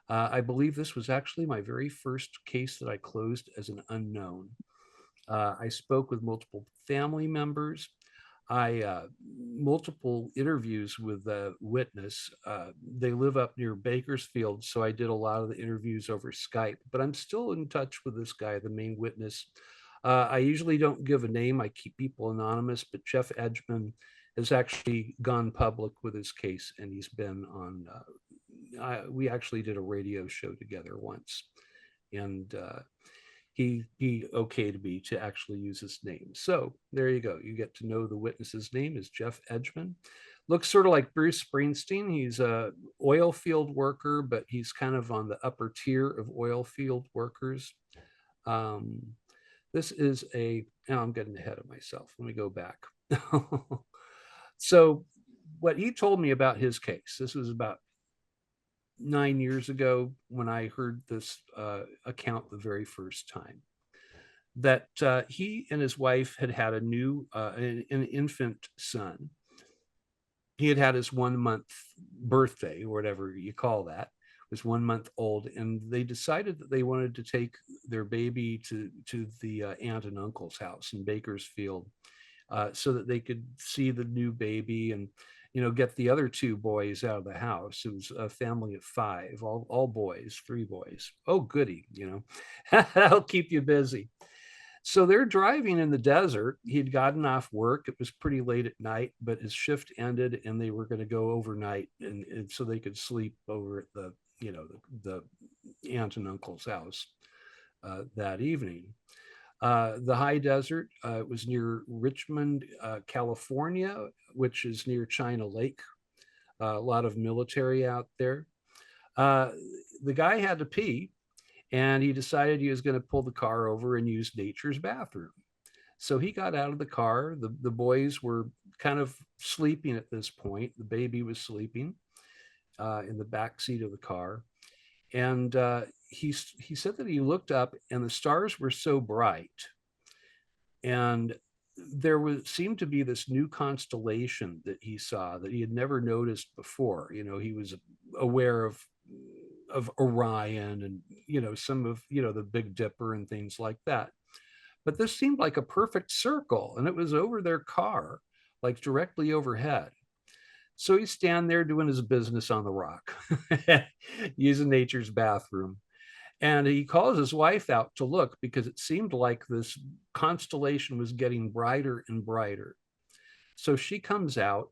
Speaker 1: I believe this was actually my very first case that I closed as an unknown. I spoke with multiple family members. Multiple interviews with the witness. They live up near Bakersfield, so I did a lot of the interviews over Skype, but I'm still in touch with this guy, the main witness. I usually don't give a name. I keep people anonymous, but Jeff Edgman has actually gone public with his case, and he's been on, we actually did a radio show together once, and he okayed me to actually use his name. So there you go. You get to know the witness's name is Jeff Edgman. Looks sort of like Bruce Springsteen. He's a oil field worker, but he's kind of on the upper tier of oil field workers. This is now I'm getting ahead of myself. Let me go back. So what he told me about his case, this was about 9 years ago when I heard this account the very first time, that he and his wife had had an infant son. He had had his 1 month birthday, or whatever you call that. It was 1 month old, and they decided that they wanted to take their baby to the aunt and uncle's house in Bakersfield, so that they could see the new baby and, you know, get the other 2 boys out of the house. It was a family of 5, all boys, 3 boys. Oh, goody, you know, that'll keep you busy. So they're driving in the desert. He'd gotten off work. It was pretty late at night, but his shift ended and they were going to go overnight, and so they could sleep over at the, you know, the aunt and uncle's house that evening. The high desert, it was near Richmond, California, which is near China Lake. A lot of military out there. The guy had to pee, and he decided he was going to pull the car over and use nature's bathroom. So he got out of the car. The boys were kind of sleeping at this point. The baby was sleeping in the back seat of the car. And he said that he looked up and the stars were so bright, and there seemed to be this new constellation that he saw that he had never noticed before. You know, he was aware of Orion and, you know, some of, you know, the Big Dipper and things like that. But this seemed like a perfect circle, and it was over their car like directly overhead. So he's standing there doing his business on the rock, using nature's bathroom. And he calls his wife out to look because it seemed like this constellation was getting brighter and brighter. So she comes out,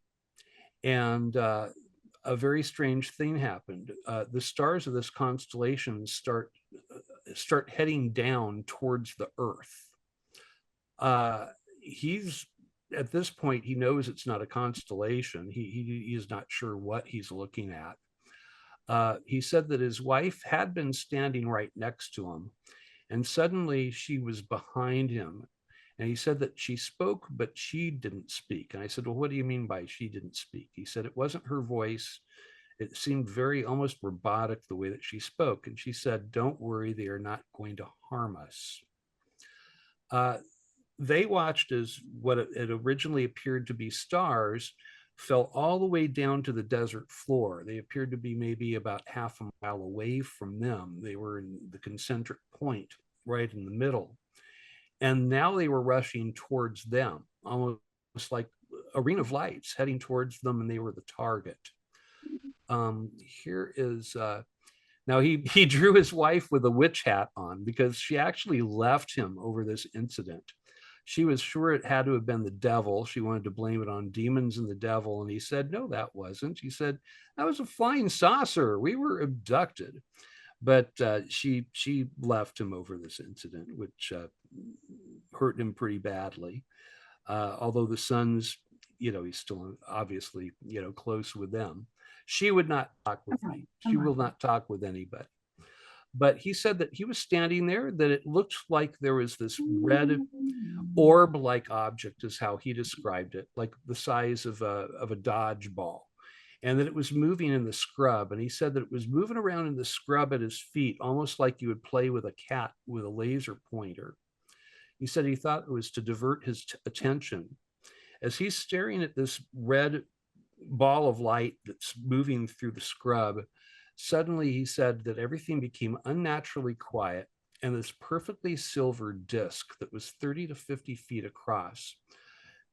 Speaker 1: and a very strange thing happened. The stars of this constellation start heading down towards the Earth. He's at this point, he knows it's not a constellation. He is not sure what he's looking at. He said that his wife had been standing right next to him, and suddenly she was behind him. And he said that she spoke, but she didn't speak. And I said, well, what do you mean by she didn't speak? He said it wasn't her voice. It seemed very almost robotic the way that she spoke. And she said, don't worry, they are not going to harm us. They watched as what it originally appeared to be stars fell all the way down to the desert floor. They appeared to be maybe about half a mile away from them. They were in the concentric point right in the middle. And now they were rushing towards them, almost like a ring of lights heading towards them, and they were the target. Here is, now he drew his wife with a witch hat on because she actually left him over this incident. She was sure it had to have been the devil. She wanted to blame it on demons and the devil. And he said, no, that wasn't. He said, that was a flying saucer. We were abducted. But she left him over this incident, which hurt him pretty badly. Although the sons, he's still obviously, close with them. She would not talk with me. She will not talk with anybody. But he said that he was standing there, that it looked like there was this red orb-like object, is how he described it, like the size of a dodgeball, and that it was moving in the scrub. And he said that it was moving around in the scrub at his feet, almost like you would play with a cat with a laser pointer. He said he thought it was to divert his attention. As he's staring at this red ball of light that's moving through the scrub, suddenly he said that everything became unnaturally quiet, and this perfectly silver disc that was 30 to 50 feet across,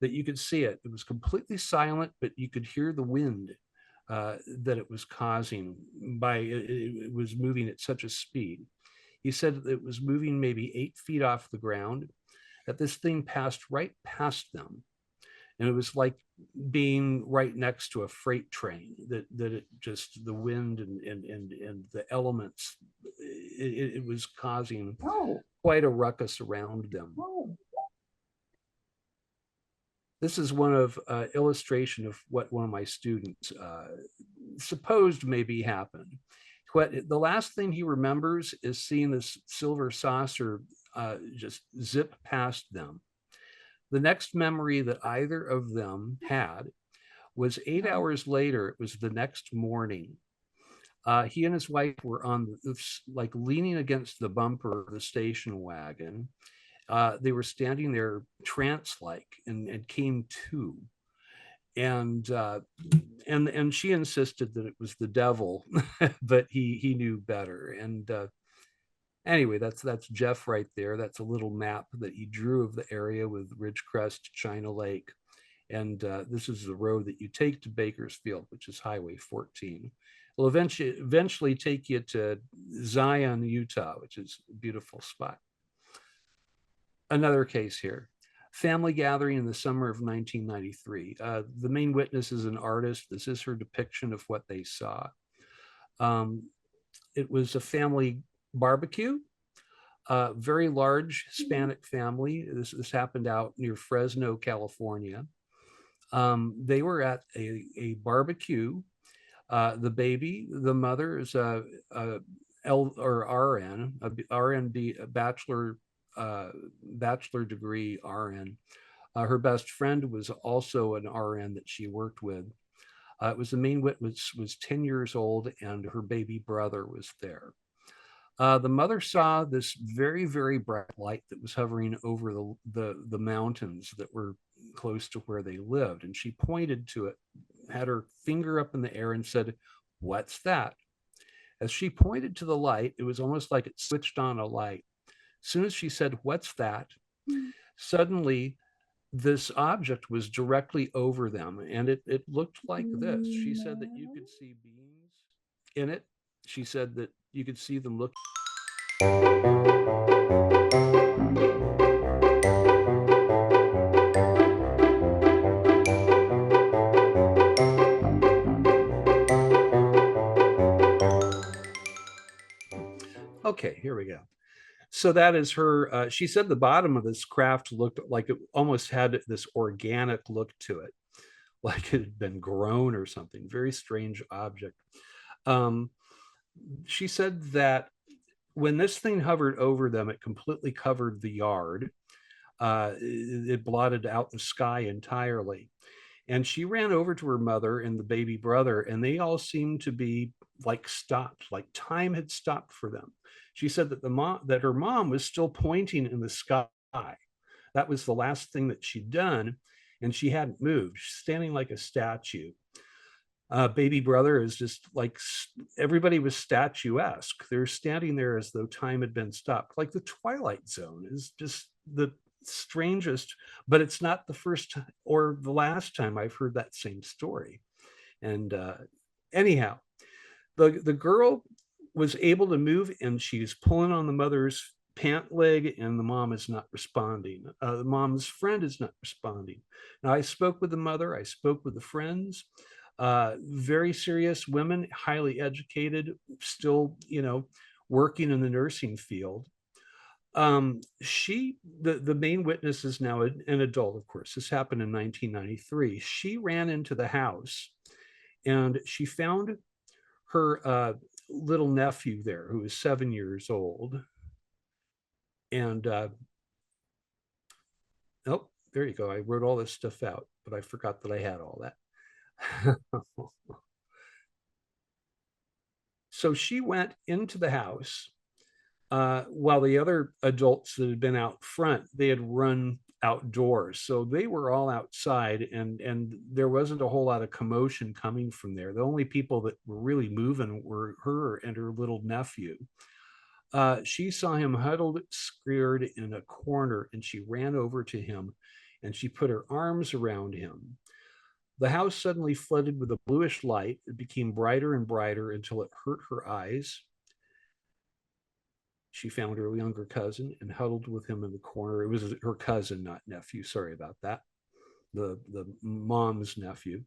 Speaker 1: that you could see it. It was completely silent, but you could hear the wind that it was causing by it was moving at such a speed. He said that it was moving maybe 8 feet off the ground, that this thing passed right past them. And it was like being right next to a freight train, that it just, the wind and the elements, it was causing quite a ruckus around them. This is one of illustration of what one of my students supposed maybe happened. The last thing he remembers is seeing this silver saucer just zip past them. The next memory that either of them had was 8 hours later. It was the next morning. He and his wife were on, like, leaning against the bumper of the station wagon. They were standing there trance-like and came to. And she insisted that it was the devil, but he knew better. And anyway, that's Jeff right there. That's a little map that he drew of the area with Ridgecrest, China Lake. And this is the road that you take to Bakersfield, which is Highway 14. Will eventually take you to Zion, Utah, which is a beautiful spot. Another case here. Family gathering in the summer of 1993. The main witness is an artist. This is her depiction of what they saw. It was a family barbecue, very large Hispanic family. This happened out near Fresno, California. They were at a barbecue. The baby, the mother is a RN, a bachelor degree RN. Her best friend was also an RN that she worked with. It was the main witness was 10 years old, and her baby brother was there. The mother saw this very, very bright light that was hovering over the mountains that were close to where they lived. And she pointed to it, had her finger up in the air and said, "What's that?" As she pointed to the light, it was almost like it switched on a light. As soon as she said, "What's that?" Suddenly this object was directly over them, and it looked like this. She said that you could see beings in it. She said that you could see them look. Okay, here we go. So that is her. She said the bottom of this craft looked like it almost had this organic look to it, like it had been grown or something. Very strange object. Um, she said that when this thing hovered over them, it completely covered the yard. It blotted out the sky entirely. And she ran over to her mother and the baby brother, and they all seemed to be like stopped, like time had stopped for them. She said that her mom was still pointing in the sky. That was the last thing that she'd done, and she hadn't moved, standing like a statue. Baby brother is just like everybody was statuesque. They're standing there as though time had been stopped. Like the Twilight Zone is just the strangest, but it's not the first or the last time I've heard that same story. And anyhow, the girl was able to move, and she's pulling on the mother's pant leg, and the mom is not responding. The mom's friend is not responding. Now, I spoke with the mother, I spoke with the friends, very serious women, highly educated, still, working in the nursing field. The main witness is now an adult, of course. This happened in 1993. She ran into the house and she found her little nephew there, who was 7 years old. And oh, there you go. I wrote all this stuff out, but I forgot that I had all that. So she went into the house while the other adults that had been out front, they had run outdoors. So they were all outside, and there wasn't a whole lot of commotion coming from there. The only people that were really moving were her and her little nephew. She saw him huddled, scared in a corner, and she ran over to him and she put her arms around him. The house suddenly flooded with a bluish light. It became brighter and brighter until it hurt her eyes. She found her younger cousin and huddled with him in the corner. It was her cousin, not nephew. Sorry about that. The mom's nephew.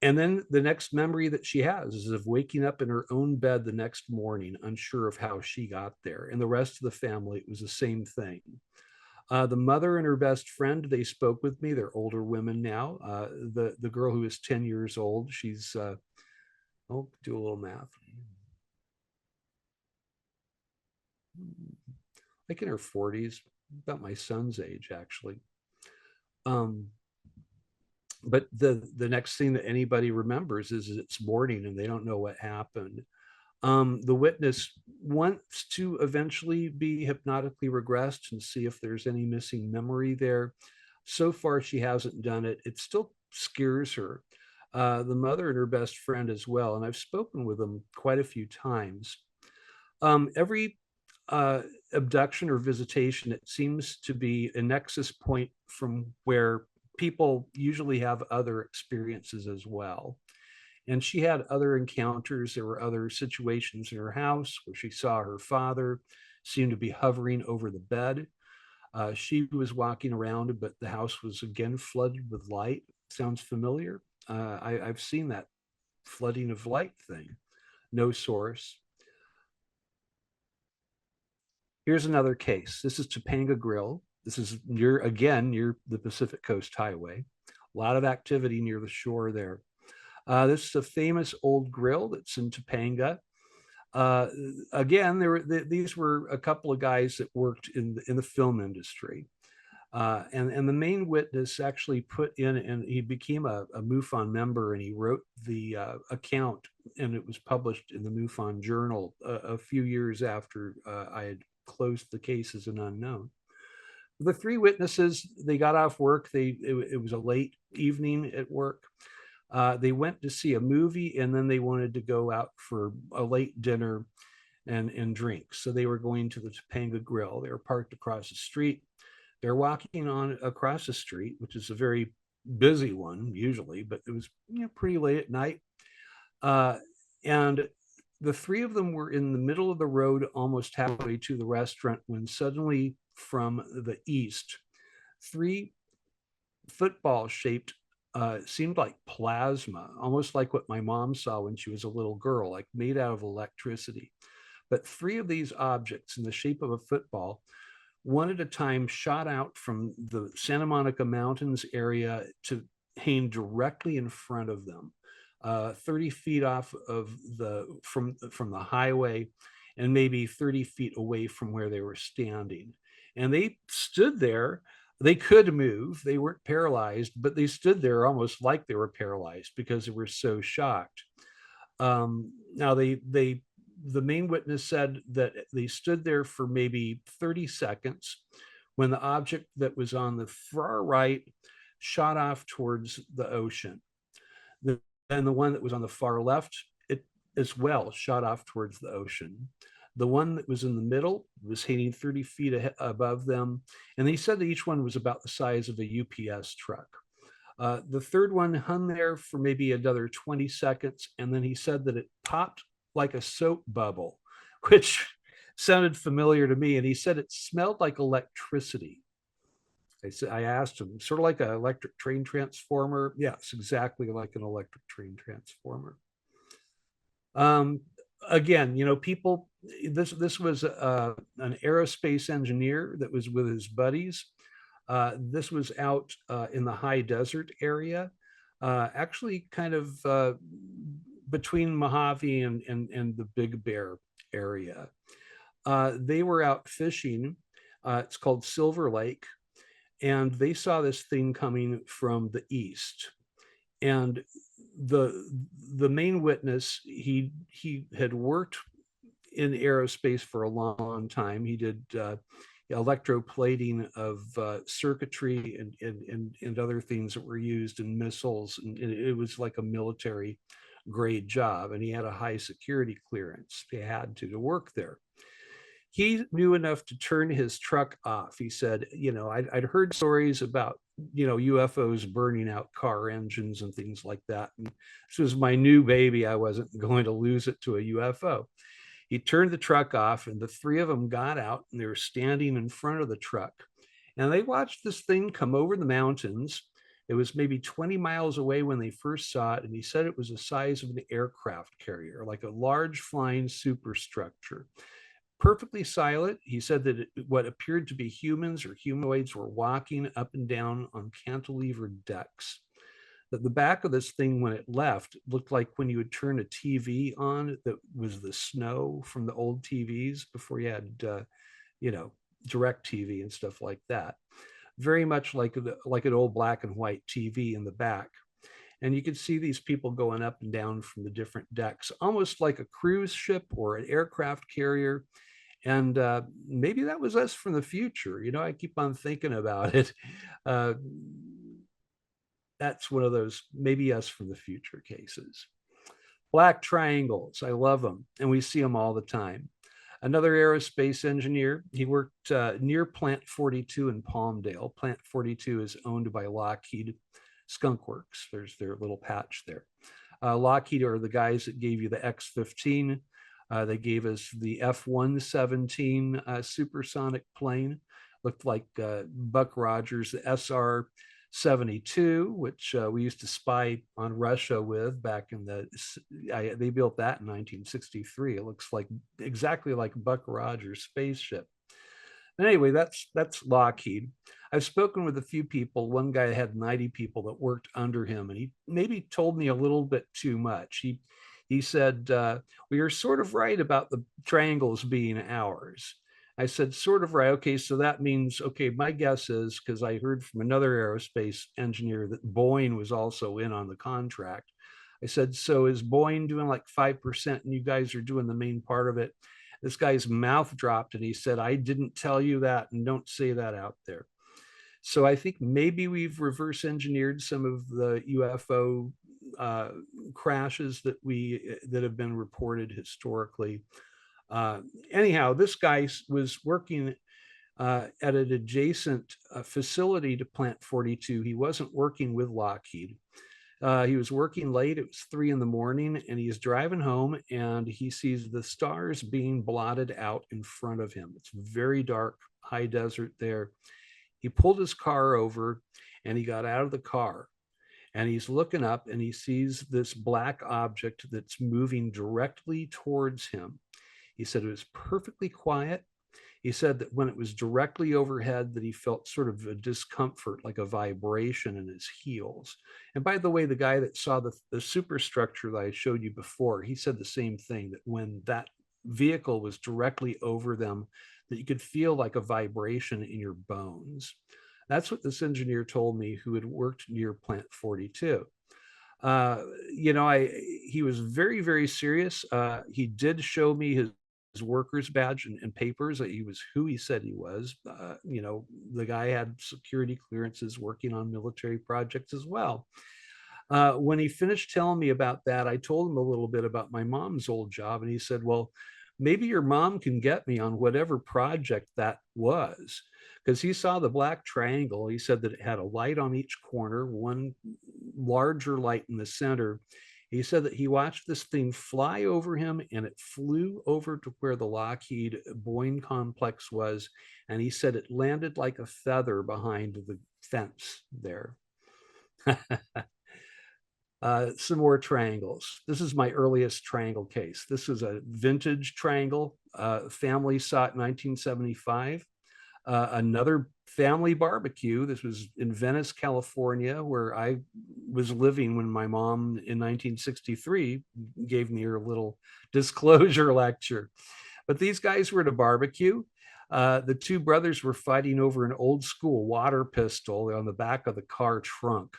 Speaker 1: And then the next memory that she has is of waking up in her own bed the next morning, unsure of how she got there. And the rest of the family, it was the same thing. The mother and her best friend, they spoke with me. They're older women now. The girl who is 10 years old, she's, I'll do a little math. Like in her 40s, about my son's age, actually. But the next thing that anybody remembers is it's morning and they don't know what happened. The witness wants to eventually be hypnotically regressed and see if there's any missing memory there. So far, she hasn't done it. It still scares her. The mother and her best friend as well. And I've spoken with them quite a few times. Every abduction or visitation, it seems to be a nexus point from where people usually have other experiences as well. And she had other encounters. There were other situations in her house where she saw her father seem to be hovering over the bed. She was walking around, but the house was again flooded with light. Sounds familiar? I've seen that flooding of light thing. No source. Here's another case. This is Topanga Grill. This is near the Pacific Coast Highway. A lot of activity near the shore there. This is a famous old grill that's in Topanga. Again, these were a couple of guys that worked in the film industry. And the main witness actually put in, and he became a MUFON member, and he wrote the account, and it was published in the MUFON Journal a few years after I had closed the case as an unknown. The three witnesses, they got off work. It was a late evening at work. They went to see a movie, and then they wanted to go out for a late dinner and drinks. So they were going to the Topanga Grill. They were parked across the street. They're walking on across the street, which is a very busy one usually, but it was pretty late at night. And the three of them were in the middle of the road, almost halfway to the restaurant, when suddenly from the east, three football shaped, seemed like plasma, almost like what my mom saw when she was a little girl, like made out of electricity. But three of these objects in the shape of a football, one at a time, shot out from the Santa Monica Mountains area to hang directly in front of them, 30 feet off of from the highway, and maybe 30 feet away from where they were standing. And they stood there. They could move. They weren't paralyzed, but they stood there almost like they were paralyzed because they were so shocked. Now the main witness said that they stood there for maybe 30 seconds when the object that was on the far right shot off towards the ocean. And the one that was on the far left, it as well shot off towards the ocean. The one that was in the middle was hanging 30 feet above them. And he said that each one was about the size of a UPS truck. The third one hung there for maybe another 20 seconds. And then he said that it popped like a soap bubble, which sounded familiar to me. And he said it smelled like electricity. I asked him, sort of like an electric train transformer. Yes, exactly like an electric train transformer. Again, people, this was an aerospace engineer that was with his buddies. This was out in the high desert area, actually kind of between Mojave and the Big Bear area. They were out fishing. It's called Silver Lake. And they saw this thing coming from the east. And the main witness, he had worked in aerospace for a long time. He did electroplating of circuitry and other things that were used in missiles. And it was like a military grade job. And he had a high security clearance. He had to work there. He knew enough to turn his truck off. He said, I'd heard stories about, UFOs burning out car engines and things like that. And this was my new baby. I wasn't going to lose it to a UFO. He turned the truck off, and the three of them got out, and they were standing in front of the truck. And they watched this thing come over the mountains. It was maybe 20 miles away when they first saw it. And he said it was the size of an aircraft carrier, like a large flying superstructure. Perfectly silent. He said that what appeared to be humans or humanoids were walking up and down on cantilevered decks. That the back of this thing, when it left, looked like when you would turn a TV on that was the snow from the old TVs before you had, direct TV and stuff like that. Very much like an old black and white TV in the back. And you could see these people going up and down from the different decks, almost like a cruise ship or an aircraft carrier. And maybe that was us from the future. I keep on thinking about it. That's one of those maybe us from the future cases. Black triangles, I love them. And we see them all the time. Another aerospace engineer, he worked near Plant 42 in Palmdale. Plant 42 is owned by Lockheed Skunk Works. There's their little patch there. Lockheed are the guys that gave you the X-15. They gave us the F-117 supersonic plane. Looked like Buck Rogers, the SR-72, which we used to spy on Russia with back in they built that in 1963. It looks like exactly like Buck Rogers' spaceship. And anyway, that's Lockheed. I've spoken with a few people. One guy had 90 people that worked under him, and he maybe told me a little bit too much. He said, we are sort of right about the triangles being ours. I said, sort of right. Okay, so that means, okay, my guess is, because I heard from another aerospace engineer that Boeing was also in on the contract. I said, so is Boeing doing like 5% and you guys are doing the main part of it? This guy's mouth dropped and he said, I didn't tell you that, and don't say that out there. So I think maybe we've reverse engineered some of the UFO crashes that have been reported historically. Anyhow, this guy was working at an adjacent facility to Plant 42. He wasn't working with Lockheed. He was working late. It was 3 a.m, and he's driving home, and he sees the stars being blotted out in front of him. It's very dark, high desert there. He pulled his car over, and he got out of the car, and he's looking up, and he sees this black object that's moving directly towards him. He said it was perfectly quiet. He said that when it was directly overhead, that he felt sort of a discomfort, like a vibration in his heels. And by the way, the guy that saw the superstructure that I showed you before, he said the same thing, that when that vehicle was directly over them, that you could feel like a vibration in your bones. That's what this engineer told me, who had worked near Plant 42. He was very, very serious. He did show me his worker's badge and papers that he was who he said he was. The guy had security clearances, working on military projects as well. When he finished telling me about that, I told him a little bit about my mom's old job, and he said, well, maybe your mom can get me on whatever project that was, because he saw the black triangle. He said that it had a light on each corner, one larger light in the center. He said that he watched this thing fly over him, and it flew over to where the Lockheed Boeing complex was. And he said it landed like a feather behind the fence there. Some more triangles. This is my earliest triangle case. This is a vintage triangle. Family saw it in 1975. Another family barbecue. This was in Venice, California, where I was living when my mom in 1963 gave me her little disclosure lecture. But these guys were at a barbecue. The two brothers were fighting over an old school water pistol on the back of the car trunk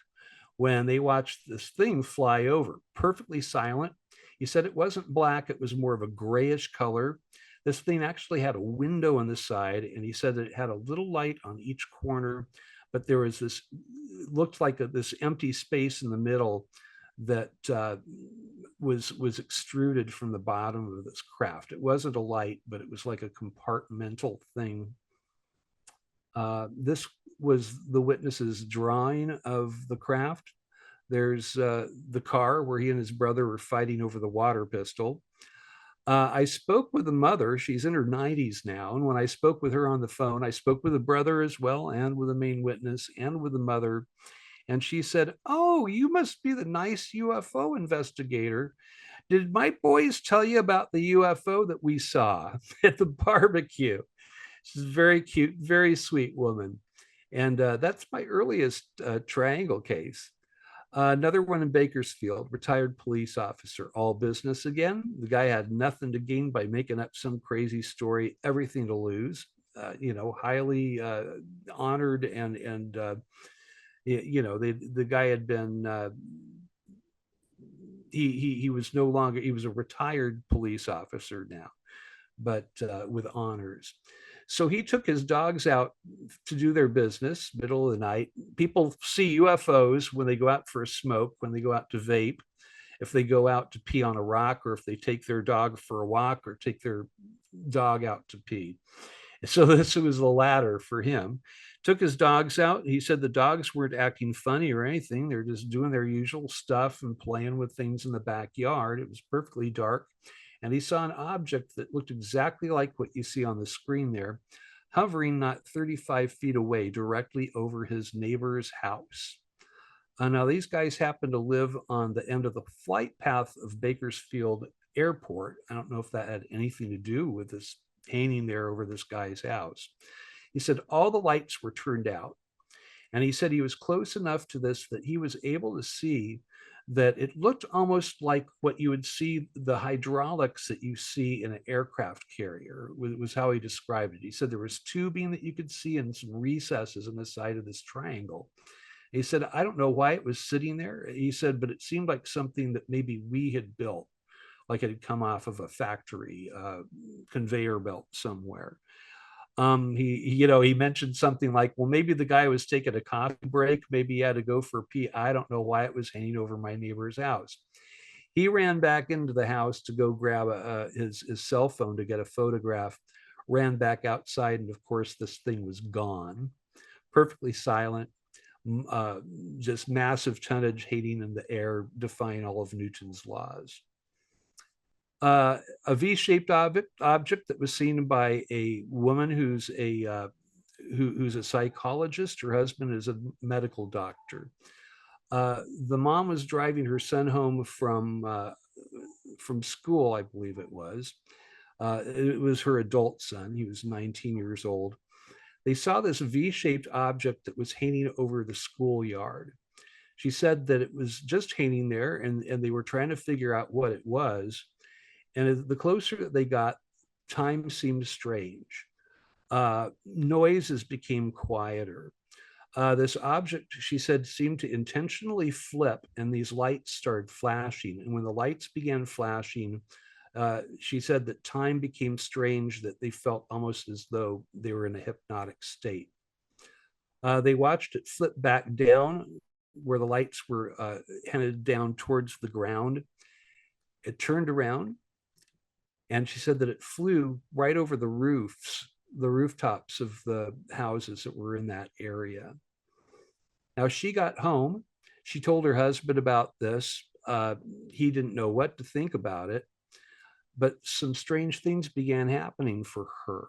Speaker 1: when they watched this thing fly over, perfectly silent. He said it wasn't black, it was more of a grayish color. This thing actually had a window on the side, and he said that it had a little light on each corner, but there was this, looked like this empty space in the middle that was extruded from the bottom of this craft. It wasn't a light, but it was like a compartmental thing. This was the witness's drawing of the craft. There's the car where he and his brother were fighting over the water pistol. I spoke with the mother. She's in her 90s now. And when I spoke with her on the phone, I spoke with the brother as well, and with the main witness, and with the mother. And she said, oh, you must be the nice UFO investigator. Did my boys tell you about the UFO that we saw at the barbecue? She's a very cute, very sweet woman. And that's my earliest triangle case. Another one in Bakersfield, retired police officer, all business again. The guy had nothing to gain by making up some crazy story, everything to lose. Highly honored, and the guy had been, he was no longer, he was a retired police officer now, but with honors. So he took his dogs out to do their business, middle of the night. People see UFOs when they go out for a smoke, when they go out to vape, if they go out to pee on a rock, or if they take their dog for a walk, or take their dog out to pee. So this was the latter for him. Took his dogs out. He said the dogs weren't acting funny or anything. They're just doing their usual stuff and playing with things in the backyard. It was perfectly dark. And he saw an object that looked exactly like what you see on the screen there, hovering not 35 feet away, directly over his neighbor's house. Now, these guys happen to live on the end of the flight path of Bakersfield Airport. I don't know if that had anything to do with this hanging there over this guy's house. He said all the lights were turned out. And he said he was close enough to this that he was able to see that it looked almost like what you would see, the hydraulics that you see in an aircraft carrier, was how he described it. He said there was tubing that you could see and some recesses in the side of this triangle. He said, I don't know why it was sitting there. He said, but it seemed like something that maybe we had built, like it had come off of a factory conveyor belt somewhere. He mentioned something like, well, maybe the guy was taking a coffee break. Maybe he had to go for a pee. I don't know why it was hanging over my neighbor's house. He ran back into the house to go grab his cell phone to get a photograph. ran back outside, and of course, this thing was gone, perfectly silent, just massive tonnage hating in the air, defying all of Newton's laws. A V-shaped object that was seen by a woman who's a psychologist. Her husband is a medical doctor. The mom was driving her son home from school, I believe it was. It was her adult son. He was 19 years old. They saw this V-shaped object that was hanging over the schoolyard. She said that it was just hanging there, and they were trying to figure out what it was. And the closer that they got, time seemed strange. Noises became quieter. This object, she said, seemed to intentionally flip, and these lights started flashing. And when the lights began flashing, she said that time became strange, that they felt almost as though they were in a hypnotic state. They watched it flip back down where the lights were headed down towards the ground. It turned around, and she said that it flew right over the rooftops of the houses that were in that area. Now, she got home. She told her husband about this. He didn't know what to think about it, but some strange things began happening for her.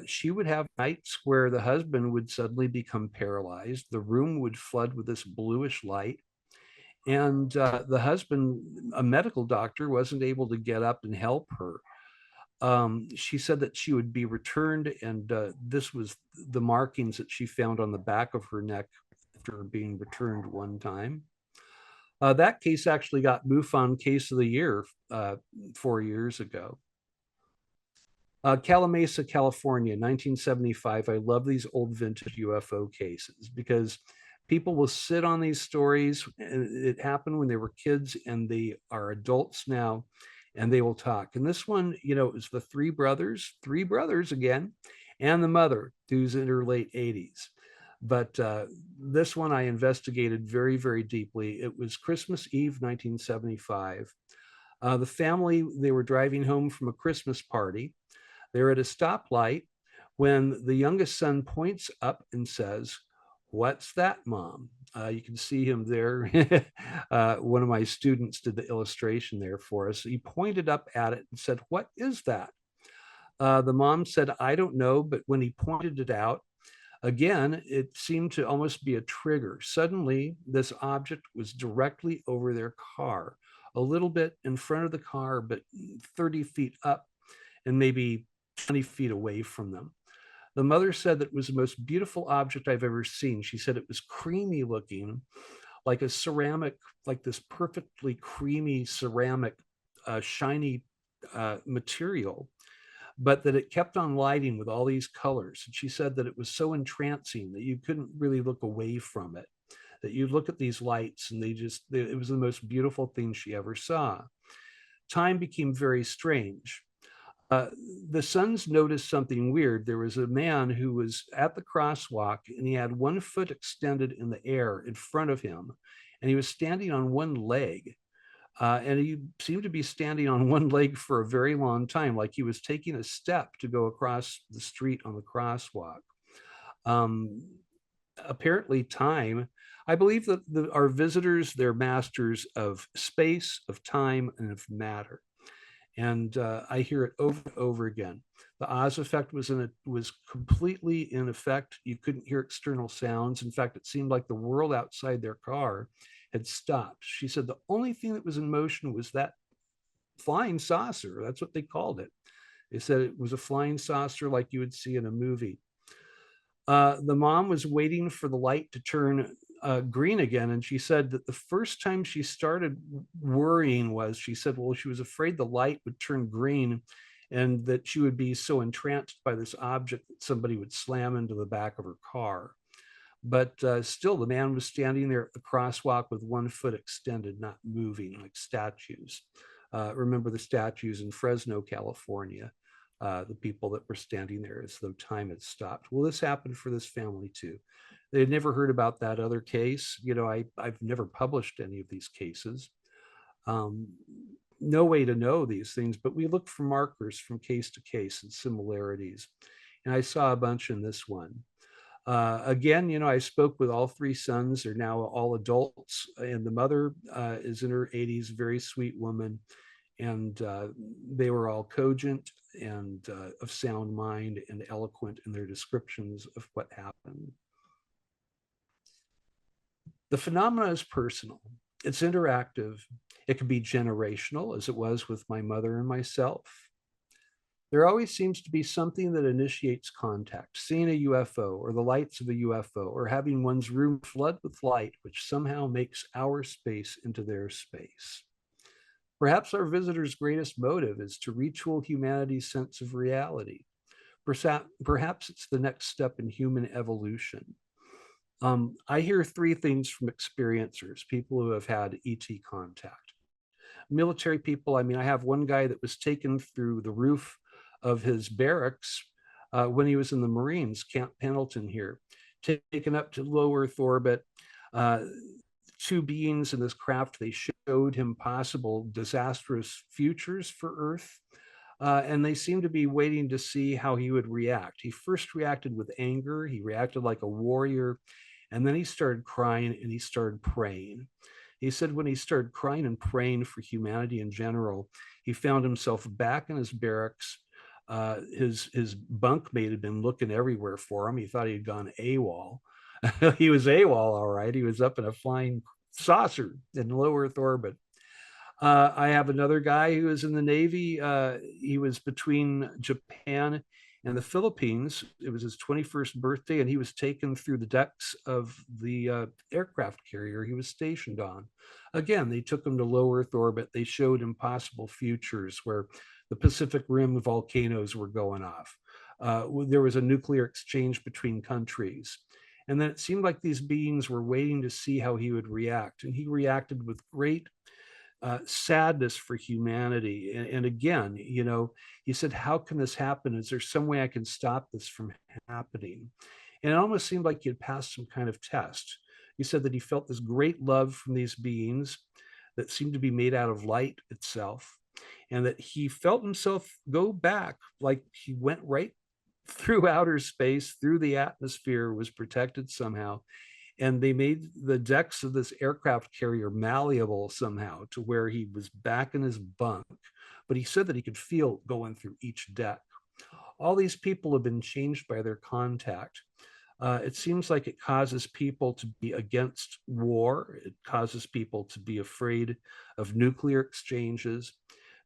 Speaker 1: She would have nights where the husband would suddenly become paralyzed. The room would flood with this bluish light. And the husband, a medical doctor, wasn't able to get up and help her. She said that she would be returned, and this was the markings that she found on the back of her neck after being returned one time. That case actually got MUFON Case of the Year 4 years ago. Calamasa, California, 1975. I love these old vintage UFO cases because people will sit on these stories. It happened when they were kids, and they are adults now, and they will talk. And this one, you know, is the three brothers again, and the mother, who's in her late 80s. But this one I investigated very, very deeply. It was Christmas Eve, 1975. The family, they were driving home from a Christmas party. They're at a stoplight when the youngest son points up and says, "What's that, Mom?" You can see him there. One of my students did the illustration there for us. He pointed up at it and said, "What is that?" The mom said, "I don't know," but when he pointed it out, again, it seemed to almost be a trigger. Suddenly, this object was directly over their car, a little bit in front of the car, but 30 feet up and maybe 20 feet away from them. The mother said that it was the most beautiful object I've ever seen. She said it was creamy looking, like a ceramic, like this perfectly creamy ceramic, shiny material, but that it kept on lighting with all these colors. And she said that it was so entrancing that you couldn't really look away from it, that you look at these lights and it was the most beautiful thing she ever saw. Time became very strange. The sons noticed something weird. There was a man who was at the crosswalk, and he had one foot extended in the air in front of him, and he was standing on one leg. And he seemed to be standing on one leg for a very long time, like he was taking a step to go across the street on the crosswalk. Apparently time, I believe that our visitors, they're masters of space, of time, and of matter. And I hear it over and over again. The Oz effect was completely in effect. You couldn't hear external sounds. In fact, it seemed like the world outside their car had stopped. She said the only thing that was in motion was that flying saucer. That's what they called it. They said it was a flying saucer like you would see in a movie. The mom was waiting for the light to turn green again. And she said that the first time she started worrying was, she said, well, she was afraid the light would turn green and that she would be so entranced by this object that somebody would slam into the back of her car. But still, the man was standing there at the crosswalk with one foot extended, not moving, like statues. Remember the statues in Fresno, California, the people that were standing there as though time had stopped. Well, this happened for this family too. They had never heard about that other case. You know, I've never published any of these cases. no way to know these things, but we look for markers from case to case and similarities. And I saw a bunch in this one. Again, I spoke with all three sons. They're now all adults, and the mother is in her 80s, very sweet woman, and they were all cogent and of sound mind and eloquent in their descriptions of what happened. The phenomena is personal. It's interactive. It can be generational, as it was with my mother and myself. There always seems to be something that initiates contact, seeing a UFO or the lights of a UFO, or having one's room flood with light, which somehow makes our space into their space. Perhaps our visitor's greatest motive is to retool humanity's sense of reality. Perhaps it's the next step in human evolution. I hear three things from experiencers, people who have had ET contact. Military people, I mean, I have one guy that was taken through the roof of his barracks when he was in the Marines, Camp Pendleton here, taken up to low Earth orbit. Two beings in this craft, they showed him possible disastrous futures for Earth. And they seemed to be waiting to see how he would react. He first reacted with anger. He reacted like a warrior. And then he started crying and he started praying. He said when he started crying and praying for humanity in general, he found himself back in his barracks. His bunkmate had been looking everywhere for him. He thought he had gone AWOL. He was AWOL, all right. He was up in a flying saucer in low Earth orbit. I have another guy who was in the Navy. He was between Japan and the Philippines. It was his 21st birthday, and he was taken through the decks of the aircraft carrier he was stationed on. Again, they took him to low Earth orbit. They showed him possible futures where the Pacific Rim volcanoes were going off. There was a nuclear exchange between countries. And then it seemed like these beings were waiting to see how he would react. And he reacted with great sadness for humanity. And again, he said, how can this happen? Is there some way I can stop this from happening? And it almost seemed like he had passed some kind of test. He said that he felt this great love from these beings that seemed to be made out of light itself, and that he felt himself go back, like he went right through outer space, through the atmosphere, was protected somehow. And they made the decks of this aircraft carrier malleable somehow to where he was back in his bunk. But he said that he could feel going through each deck. All these people have been changed by their contact. It seems like it causes people to be against war. It causes people to be afraid of nuclear exchanges.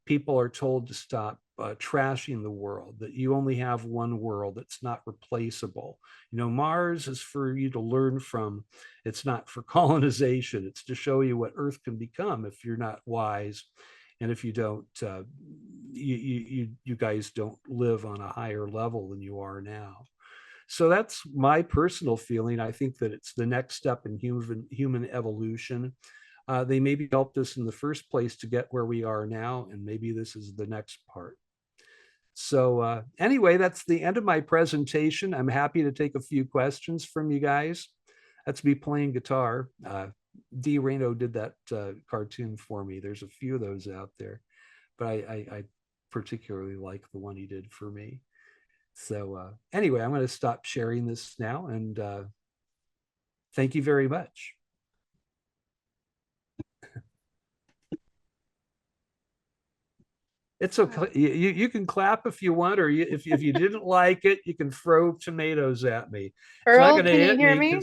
Speaker 1: People are told to stop trashing the world, that you only have one world that's not replaceable. Mars is for you to learn from. It's not for colonization. It's to show you what Earth can become if you're not wise. And if you don't, you guys don't live on a higher level than you are now. So that's my personal feeling. I think that it's the next step in human evolution. They maybe helped us in the first place to get where we are now, and maybe this is the next part. So anyway, that's the end of my presentation. I'm happy to take a few questions from you guys. That's me playing guitar. D. Reno did that cartoon for me. There's a few of those out there, but I particularly like the one he did for me. So anyway, I'm going to stop sharing this now, and thank you very much. It's okay. You can clap if you want, or if you didn't like it, you can throw tomatoes at me.
Speaker 4: Earl, can you hear me?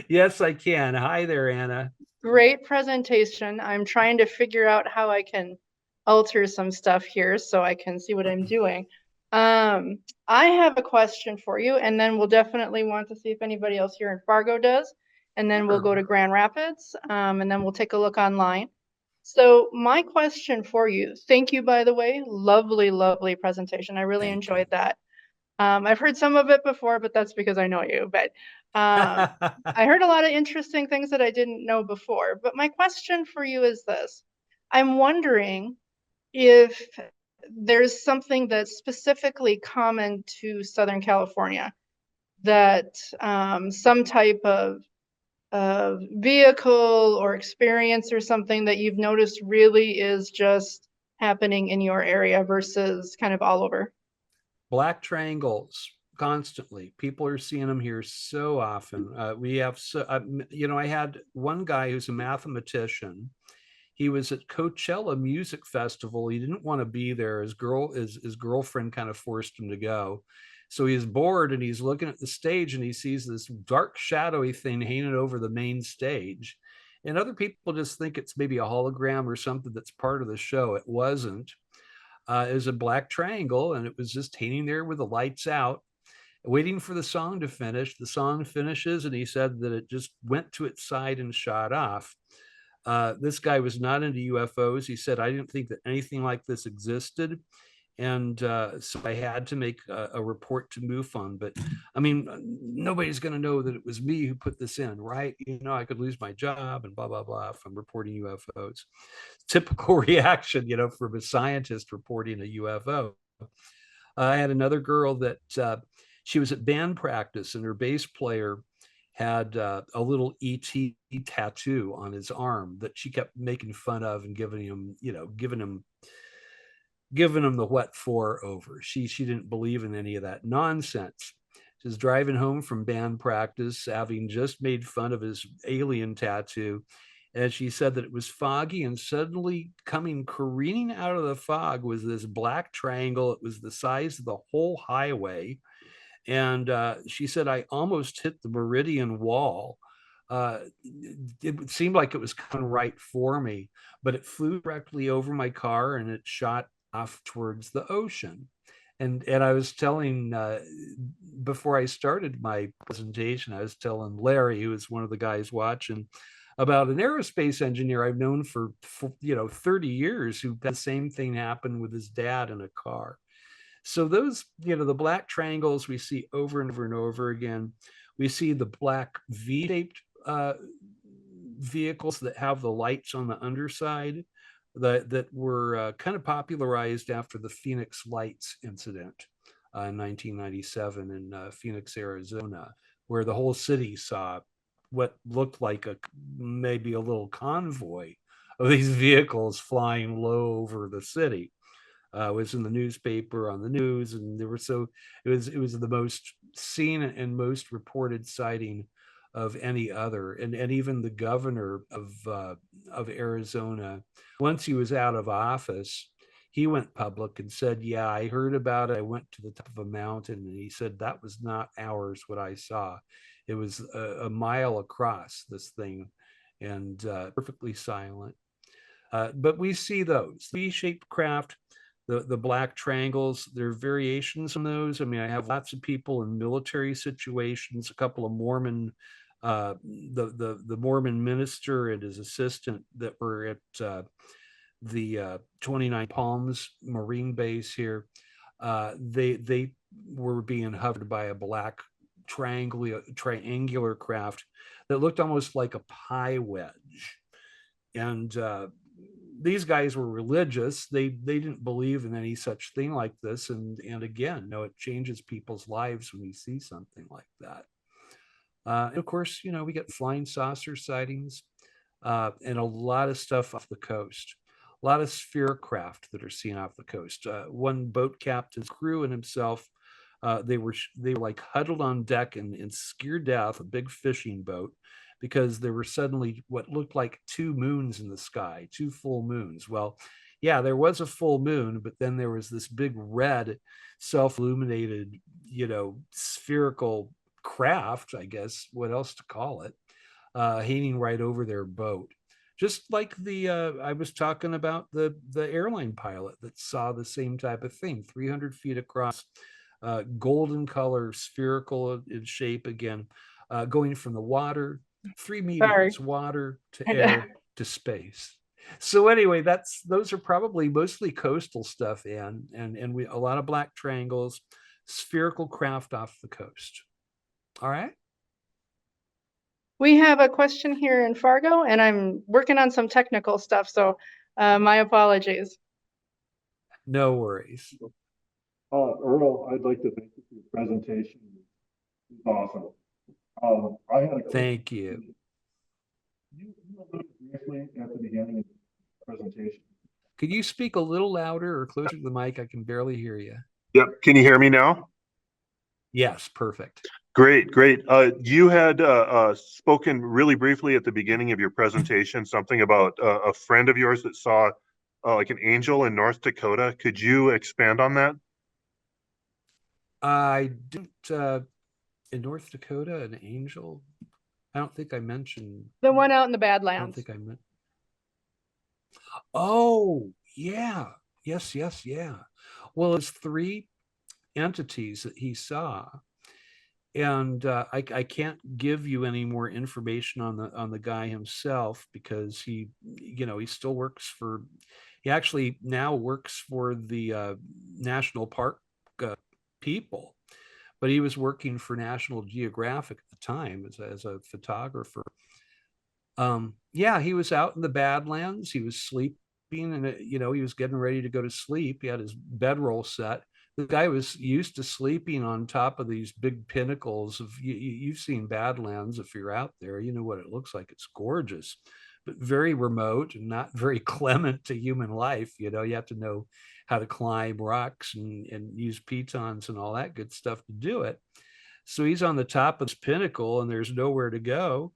Speaker 1: Yes, I can. Hi there, Anna.
Speaker 4: Great presentation. I'm trying to figure out how I can alter some stuff here so I can see what I'm doing. I have a question for you, and then we'll definitely want to see if anybody else here in Fargo does. And then we'll go to Grand Rapids, and then we'll take a look online. So my question for you, thank you, by the way, lovely, lovely presentation. I really enjoyed that. I've heard some of it before, but that's because I know you. But I heard a lot of interesting things that I didn't know before. But my question for you is this. I'm wondering if there's something that's specifically common to Southern California, that some type of vehicle or experience or something that you've noticed really is just happening in your area versus kind of all over?
Speaker 1: Black triangles constantly. People are seeing them here so often. We have so, I had one guy who's a mathematician. He was at Coachella Music Festival. He didn't want to be there. His girlfriend kind of forced him to go. So he's bored and he's looking at the stage and he sees this dark, shadowy thing hanging over the main stage. And other people just think it's maybe a hologram or something that's part of the show. It wasn't. It was a black triangle and it was just hanging there with the lights out, waiting for the song to finish. The song finishes and he said that it just went to its side and shot off. This guy was not into UFOs. He said, I didn't think that anything like this existed. And so I had to make a report to MUFON. But I mean, nobody's going to know that it was me who put this in, right? I could lose my job and blah, blah, blah if I'm reporting UFOs. Typical reaction, from a scientist reporting a UFO. I had another girl that she was at band practice and her bass player had a little ET tattoo on his arm that she kept making fun of and giving him the what for over. She didn't believe in any of that nonsense. She was driving home from band practice, having just made fun of his alien tattoo. And she said that it was foggy, and suddenly coming careening out of the fog was this black triangle. It was the size of the whole highway. And she said, I almost hit the Meridian wall. It seemed like it was coming right for me, but it flew directly over my car and it shot off towards the ocean. And I was telling, before I started my presentation, I was telling Larry, who was one of the guys watching, about an aerospace engineer I've known for 30 years who had the same thing happen with his dad in a car. So those, the black triangles we see over and over and over again. We see the black V-shaped vehicles that have the lights on the underside that were kind of popularized after the Phoenix Lights incident in 1997 in Phoenix, Arizona, where the whole city saw what looked like maybe a little convoy of these vehicles flying low over the city. Was in the newspaper, on the news, and it was the most seen and most reported sighting of any other. And even the governor of Arizona, once he was out of office, he went public and said, yeah, I heard about it. I went to the top of a mountain, and he said that was not ours what I saw. It was a mile across, this thing, and perfectly silent. But we see those V-shaped craft, the black triangles. There are variations on those. I mean, I have lots of people in military situations, a couple of Mormon, the Mormon minister and his assistant that were at the 29 Palms Marine Base here. They were being hovered by a black triangular craft that looked almost like a pie wedge. And these guys were religious. They didn't believe in any such thing like this. And again, it changes people's lives when you see something like that. And of course, we get flying saucer sightings and a lot of stuff off the coast. A lot of sphere craft that are seen off the coast. One boat captain's crew and himself, they were like huddled on deck in scared death, a big fishing boat, because there were suddenly what looked like two moons in the sky, two full moons. Well, yeah, there was a full moon, but then there was this big red self-illuminated, spherical craft, I guess, what else to call it, hanging right over their boat. Just like I was talking about the airline pilot that saw the same type of thing, 300 feet across, golden color, spherical in shape again, going from the water, 3 meters, water to air to space. So anyway, those are probably mostly coastal stuff, Anne, and we a lot of black triangles, spherical craft off the coast. All right.
Speaker 4: We have a question here in Fargo, and I'm working on some technical stuff, so my apologies.
Speaker 1: No worries.
Speaker 2: Earl, I'd like to thank you for your presentation. It's awesome. I had a
Speaker 1: Thank you.
Speaker 2: You alluded briefly at the beginning of the presentation
Speaker 1: Could you speak a little louder or closer to the mic? I can barely hear you.
Speaker 2: Yep. Can you hear me now?
Speaker 1: Yes, perfect.
Speaker 2: Great, great. You had spoken really briefly at the beginning of your presentation, something about a friend of yours that saw like an angel in North Dakota. Could you expand on that?
Speaker 1: I didn't, in North Dakota, an angel? I don't think I mentioned,
Speaker 4: The one out in the
Speaker 1: I don't
Speaker 4: Badlands.
Speaker 1: think I meant. Oh, yeah. Yes, yes, yeah. Well, it's three entities that he saw. And I can't give you any more information on the guy himself because he, you know, he still works for, he actually now works for the national park uh, people, but he was working for National Geographic at the time as a photographer. Yeah, he was out in the Badlands. He was sleeping, and you know, he was getting ready to go to sleep. He had his bedroll set. The guy was used to sleeping on top of these big pinnacles of you've seen Badlands if you're out there. You know what it looks like. It's gorgeous, but very remote and not very clement to human life. You know, you have to know how to climb rocks and use pitons and all that good stuff to do it. So he's on the top of this pinnacle and there's nowhere to go.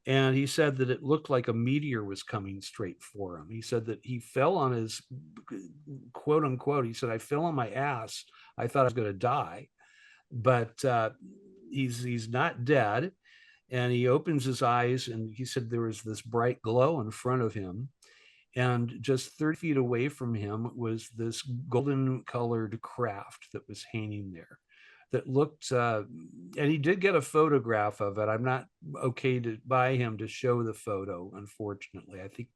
Speaker 1: And he said that it looked like a meteor was coming straight for him. He said that he fell on his, quote unquote, he said, I fell on my ass. I thought I was going to die, but he's not dead. And he opens his eyes and he said there was this bright glow in front of him. And just 30 feet away from him was this golden colored craft that was hanging there that looked, and he did get a photograph of it. I'm not okay to buy him to show the photo, unfortunately. I think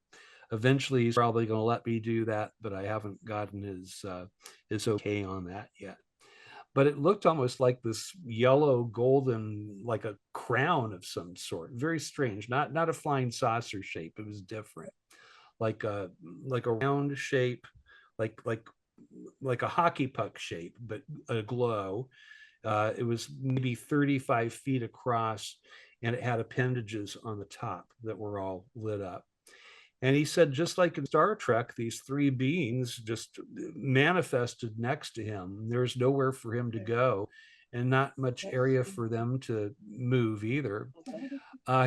Speaker 1: eventually he's probably going to let me do that, but I haven't gotten his okay on that yet. But it looked almost like this yellow golden, like a crown of some sort. Very strange. Not a flying saucer shape. It was different, like a round shape, like a hockey puck shape, but a glow. It was maybe 35 feet across, and it had appendages on the top that were all lit up. And he said, just like in Star Trek, these three beings just manifested next to him. There's nowhere for him to go, and not much area for them to move either.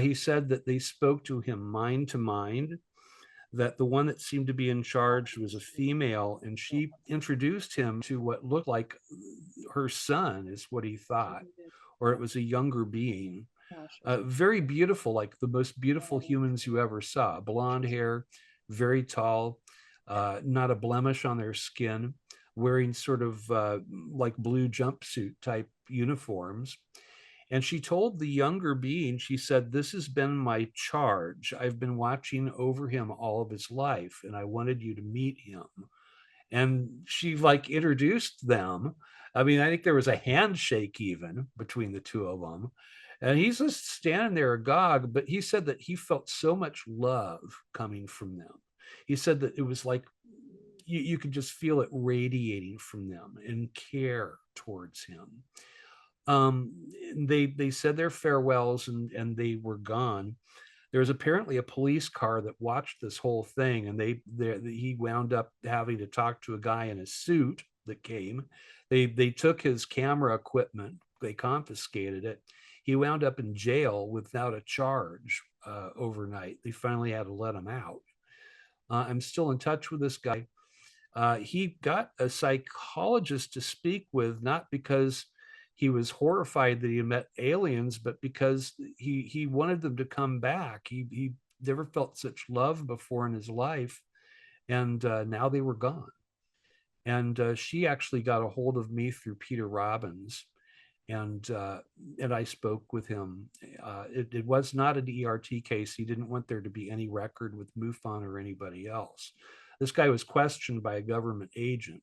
Speaker 1: He said that they spoke to him mind to mind, that the one that seemed to be in charge was a female, and she introduced him to what looked like her son, is what he thought, or it was a younger being. Very beautiful, like the most beautiful humans you ever saw. Blonde hair, very tall, not a blemish on their skin, wearing sort of like blue jumpsuit type uniforms. And she told the younger being, she said, this has been my charge. I've been watching over him all of his life, and I wanted you to meet him. And she like introduced them. I mean, I think there was a handshake even between the two of them. And he's just standing there agog, but he said that he felt so much love coming from them. He said that it was like you could just feel it radiating from them and care towards him. They said their farewells and they were gone. There was apparently a police car that watched this whole thing, and he wound up having to talk to a guy in a suit that came. They took his camera equipment, they confiscated it. He wound up in jail without a charge overnight. They finally had to let him out. I'm still in touch with this guy. He got a psychologist to speak with, not because he was horrified that he met aliens, but because he wanted them to come back. He never felt such love before in his life, and now they were gone. And she actually got a hold of me through Peter Robbins, and I spoke with him. It was not an ERT case. He didn't want there to be any record with MUFON or anybody else. This guy was questioned by a government agent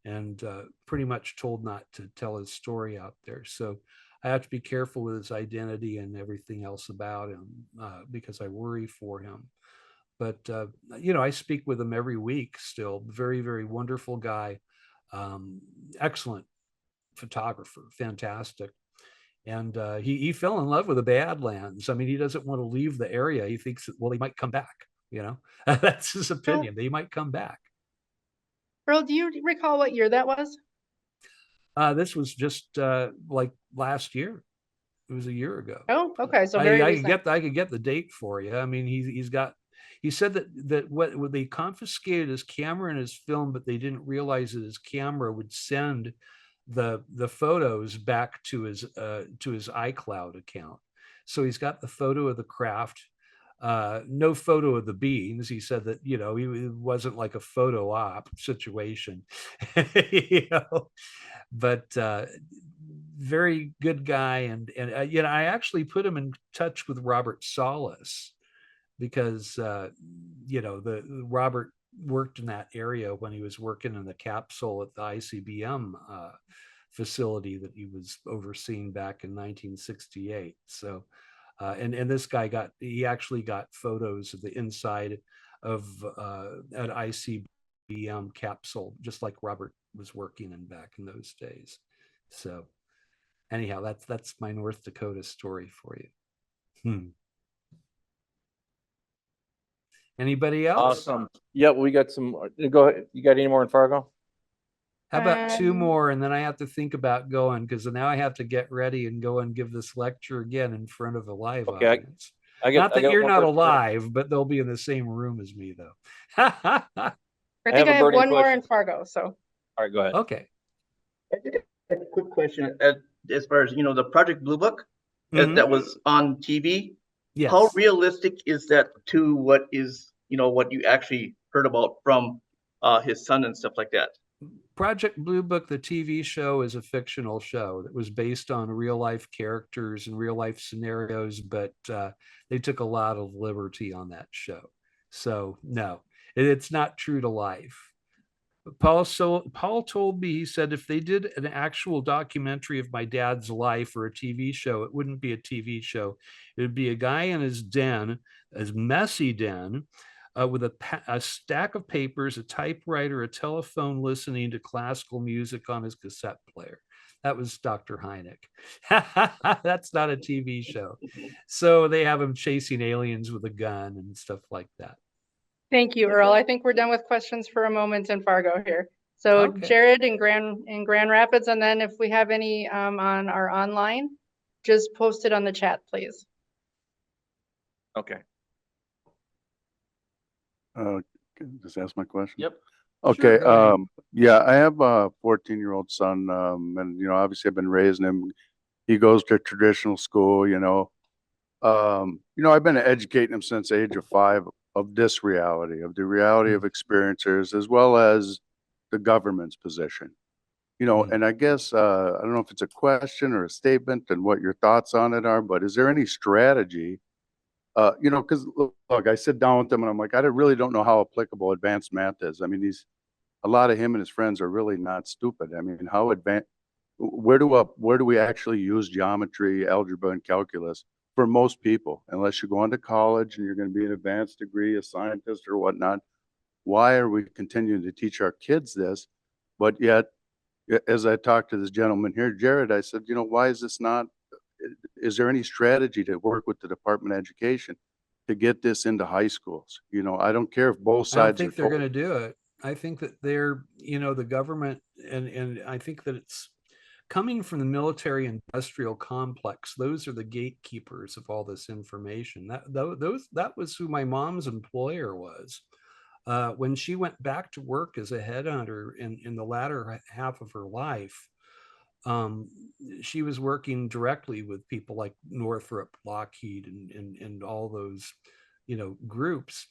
Speaker 1: and pretty much told not to tell his story out there. So I have to be careful with his identity and everything else about him because I worry for him. But, you know, I speak with him every week still. Very, very wonderful guy. Excellent photographer, fantastic. And he fell in love with the Badlands. I mean, he doesn't want to leave the area. He thinks that, well, he might come back, you know. That's his opinion. They might come back.
Speaker 4: Earl, do you recall what year that was?
Speaker 1: This was just like last year. It was a year ago.
Speaker 4: Oh, okay, so very recent.
Speaker 1: I could get the date for you. I mean, he said that what they confiscated his camera and his film, but they didn't realize that his camera would send the photos back to his iCloud account. So he's got the photo of the craft, no photo of the beings. He said that, you know, it wasn't like a photo op situation, you know, but very good guy. And you know, I actually put him in touch with Robert Solis because you know, Robert worked in that area when he was working in the capsule at the ICBM facility that he was overseeing back in 1968. So and this guy he actually got photos of the inside of an ICBM capsule, just like Robert was working in back in those days. So anyhow, that's my North Dakota story for you. Anybody else?
Speaker 3: Awesome. Yep, we got some. Go ahead. You got any more in Fargo?
Speaker 1: How about two
Speaker 4: Um,
Speaker 1: more, and then I have to think about going, because now I have to get ready and go and give this lecture again in front of a live
Speaker 3: Okay,
Speaker 1: audience. Not
Speaker 3: I
Speaker 1: that
Speaker 3: got
Speaker 1: you're
Speaker 3: one
Speaker 1: not
Speaker 3: question.
Speaker 1: alive, but they'll be in the same room as me, though.
Speaker 4: I think
Speaker 3: have a
Speaker 4: I have
Speaker 3: burning
Speaker 4: one more
Speaker 3: question.
Speaker 4: in Fargo, so.
Speaker 3: All right, go ahead.
Speaker 1: Okay.
Speaker 5: I did have a quick question as far as, you know, the Project Blue Book
Speaker 1: Mhm.
Speaker 5: that was on TV.
Speaker 1: Yes.
Speaker 5: How realistic is that to what is, you know, what you actually heard about from his son and stuff like that?
Speaker 1: Project Blue Book, the TV show, is a fictional show that was based on real life characters and real life scenarios, but they took a lot of liberty on that show. So no, it's not true to life. Paul told me, he said, if they did an actual documentary of my dad's life or a TV show, it wouldn't be a TV show. It would be a guy in his den, his messy den, with a stack of papers, a typewriter, a telephone, listening to classical music on his cassette player. That was Dr. Hynek. That's not a TV show. So they have him chasing aliens with a gun and stuff like that.
Speaker 4: Thank you, Earl. I think we're done with questions for a moment in Fargo here. So
Speaker 1: Okay.
Speaker 4: Jared in Grand Rapids, and then if we have any on our online, just post it on the chat, please.
Speaker 3: Okay.
Speaker 6: Just ask my question.
Speaker 3: Yep.
Speaker 6: Okay.
Speaker 1: Sure, go ahead.
Speaker 6: Yeah, I have a 14-year-old son, and you know, obviously, I've been raising him. He goes to traditional school. You know, I've been educating him since the age of 5 of this reality, of the reality of experiencers, as well as the government's position. You know, and I guess I don't know if it's a question or a statement, and what your thoughts on it are. But is there any strategy? You know, because look, I sit down with them and I'm like, I really don't know how applicable advanced math is. I mean, a lot of him and his friends are really not stupid. I mean, how advanced? Where do we actually use geometry, algebra, and calculus for most people? Unless you're going to college and you're going to be an advanced degree, a scientist or whatnot. Why are we continuing to teach our kids this? But yet, as I talked to this gentleman here, Jared, I said, you know, why is this not? Is there any strategy to work with the Department of Education to get this into high schools? You know, I don't care if both
Speaker 1: I don't
Speaker 6: sides are
Speaker 1: think they're going to do it. I think that they're, you know, the government, and I think that it's coming from the military industrial complex. Those are the gatekeepers of all this information. That was who my mom's employer was. When she went back to work as a headhunter in the latter half of her life, she was working directly with people like Northrop, Lockheed, and all those, you know, groups.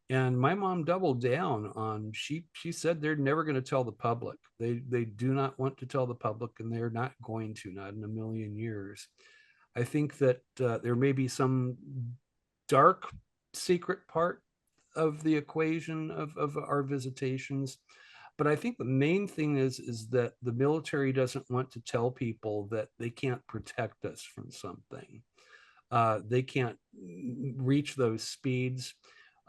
Speaker 1: And my mom doubled down on, she said they're never going to tell the public. They do not want to tell the public, and they're not going to, not in a million years. I think that there may be some dark secret part of the equation of our visitations. But I think the main thing is that the military doesn't want to tell people that they can't protect us from something. They can't reach those speeds.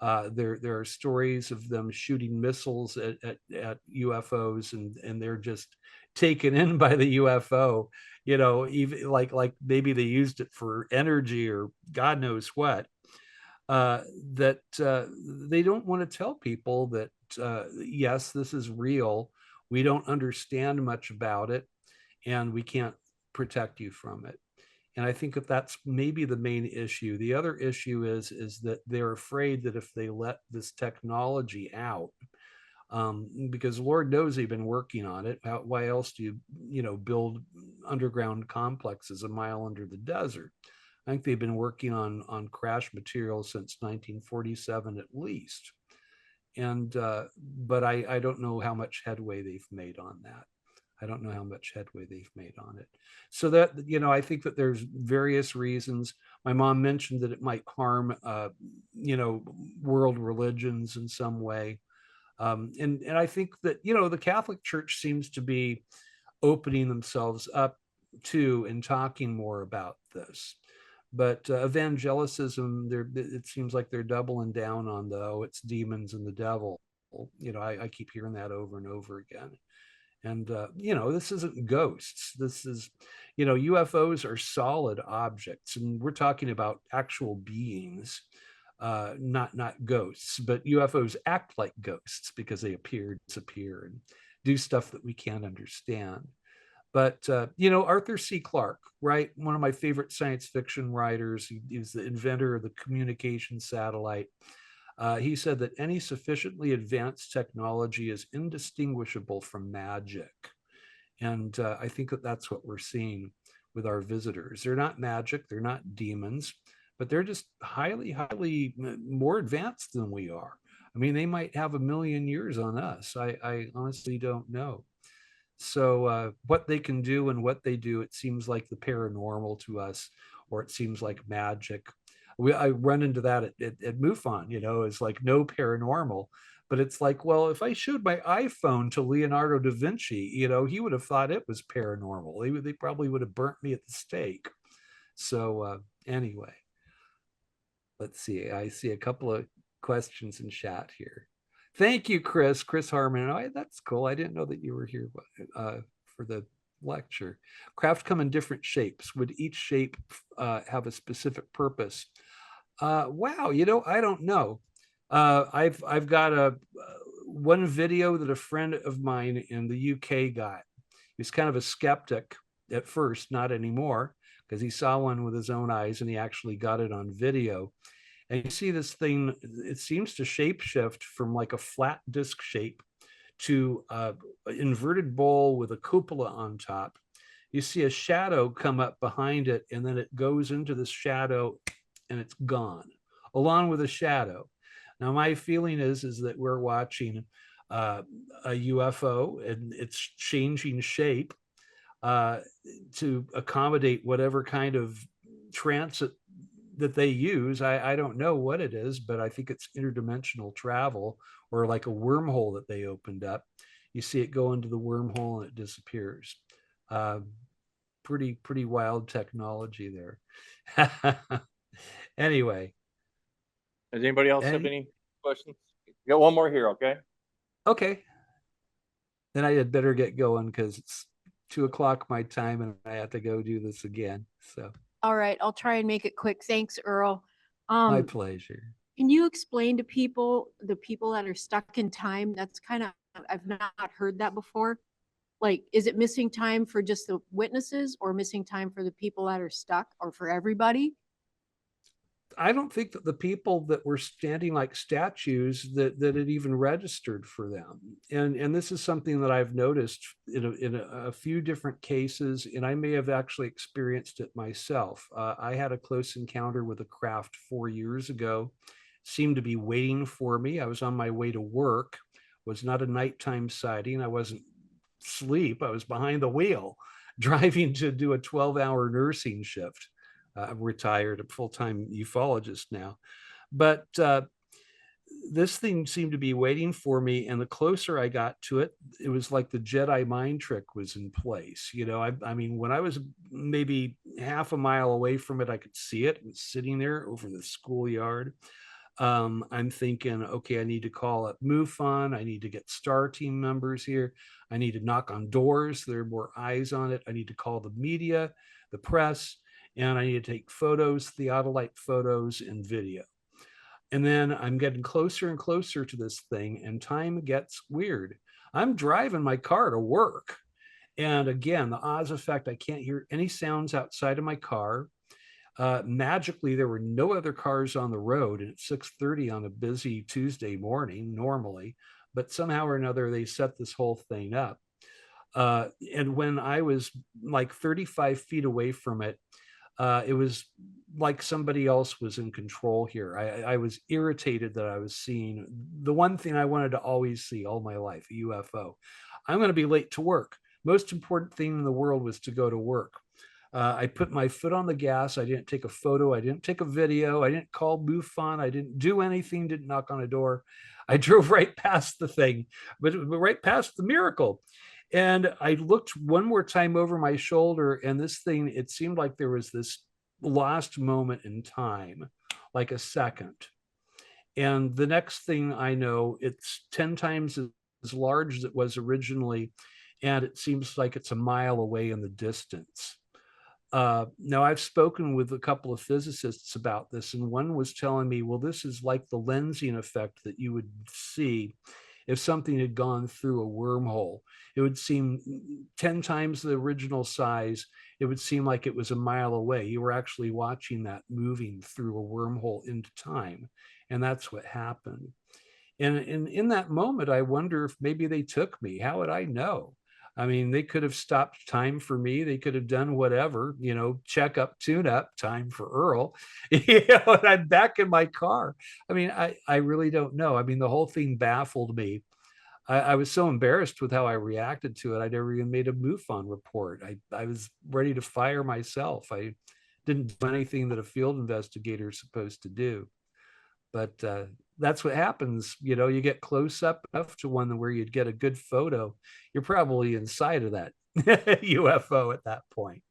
Speaker 1: There are stories of them shooting missiles at UFOs, and they're just taken in by the UFO. You know, even like maybe they used it for energy or God knows what. That they don't want to tell people that yes, this is real. We don't understand much about it, and we can't protect you from it. And I think that that's maybe the main issue. The other issue is that they're afraid that if they let this technology out, because Lord knows they've been working on it. Why else do you build underground complexes a mile under the desert? I think they've been working on crash material since 1947 at least. And but I don't know how much headway they've made on that. I don't know how much headway they've made on it. So that, I think that there's various reasons. My mom mentioned that it might harm, world religions in some way. And I think that, the Catholic Church seems to be opening themselves up to and talking more about this. But evangelicism, it seems like they're doubling down on it's demons and the devil. I keep hearing that over and over again. And, this isn't ghosts. This is, UFOs are solid objects. And we're talking about actual beings, not ghosts. But UFOs act like ghosts because they appear, disappear, and do stuff that we can't understand. But, Arthur C. Clarke, right? One of my favorite science fiction writers. He was the inventor of the communication satellite. He said that any sufficiently advanced technology is indistinguishable from magic. And I think that that's what we're seeing with our visitors. They're not magic, they're not demons, but they're just highly, highly more advanced than we are. I mean, they might have 1,000,000 years on us. I honestly don't know. So what they can do and what they do, it seems like the paranormal to us, or it seems like magic. I run into that at MUFON, it's like no paranormal, but it's like, well, if I showed my iPhone to Leonardo da Vinci, he would have thought it was paranormal. They probably would have burnt me at the stake. So anyway, let's see. I see a couple of questions in chat here. Thank you, Chris Harmon. Oh, that's cool. I didn't know that you were here for the lecture. Craft come in different shapes. Would each shape have a specific purpose? Wow, I don't know. I've got one video that a friend of mine in the UK got. He was kind of a skeptic at first, not anymore, because he saw one with his own eyes and he actually got it on video. And you see this thing, it seems to shapeshift from like a flat disc shape to an inverted bowl with a cupola on top. You see a shadow come up behind it, and then it goes into the shadow and it's gone, along with a shadow. Now, my feeling is that we're watching a UFO, and it's changing shape to accommodate whatever kind of transit that they use. I don't know what it is, but I think it's interdimensional travel, or like a wormhole that they opened up. You see it go into the wormhole and it disappears. Pretty wild technology there. Anyway.
Speaker 3: Does anybody else have any questions? We got one more here, okay?
Speaker 1: Okay. Then I had better get going because it's 2:00 my time and I have to go do this again. So.
Speaker 7: All right, I'll try and make it quick. Thanks, Earl.
Speaker 1: My pleasure.
Speaker 7: Can you explain to the people that are stuck in time? That's I've not heard that before. Like, is it missing time for just the witnesses, or missing time for the people that are stuck, or for everybody?
Speaker 1: I don't think that the people that were standing like statues that it even registered for them. And this is something that I've noticed in a few different cases, and I may have actually experienced it myself. I had a close encounter with a craft 4 years ago, seemed to be waiting for me. I was on my way to work, was not a nighttime sighting. I wasn't asleep. I was behind the wheel driving to do a 12-hour nursing shift. I'm retired, a full-time ufologist now. But this thing seemed to be waiting for me. And the closer I got to it, it was like the Jedi mind trick was in place. I mean, when I was maybe half a mile away from it, I could see it. It was sitting there over the schoolyard. I'm thinking, okay, I need to call up MUFON. I need to get STAR team members here. I need to knock on doors. There are more eyes on it. I need to call the media, the press. And I need to take photos, theodolite photos, and video. And then I'm getting closer and closer to this thing, and time gets weird. I'm driving my car to work. And again, the Oz effect, I can't hear any sounds outside of my car. Magically, there were no other cars on the road, and it's 6:30 on a busy Tuesday morning normally, but somehow or another, they set this whole thing up. And when I was like 35 feet away from it, it was like somebody else was in control here. I was irritated that I was seeing the one thing I wanted to always see all my life, a UFO. I'm going to be late to work. Most important thing in the world was to go to work. I put my foot on the gas. I didn't take a photo. I didn't take a video. I didn't call MUFON. I didn't do anything, didn't knock on a door. I drove right past the thing, but right past the miracle. And I looked one more time over my shoulder, and this thing, it seemed like there was this lost moment in time, like a second. And the next thing I know, it's 10 times as large as it was originally, and it seems like it's a mile away in the distance. Now, I've spoken with a couple of physicists about this, and one was telling me, well, this is like the lensing effect that you would see if something had gone through a wormhole. It would seem 10 times the original size. It would seem like it was a mile away. You were actually watching that moving through a wormhole into time, and that's what happened. And in that moment, I wonder if maybe they took me. How would I know? I mean, they could have stopped time for me. They could have done whatever, check up, tune up, time for Earl, and I'm back in my car. I mean, I really don't know. I mean, the whole thing baffled me. I was so embarrassed with how I reacted to it. I never even made a MUFON report. I was ready to fire myself. I didn't do anything that a field investigator is supposed to do. But that's what happens. You get close up enough to one where you'd get a good photo. You're probably inside of that UFO at that point.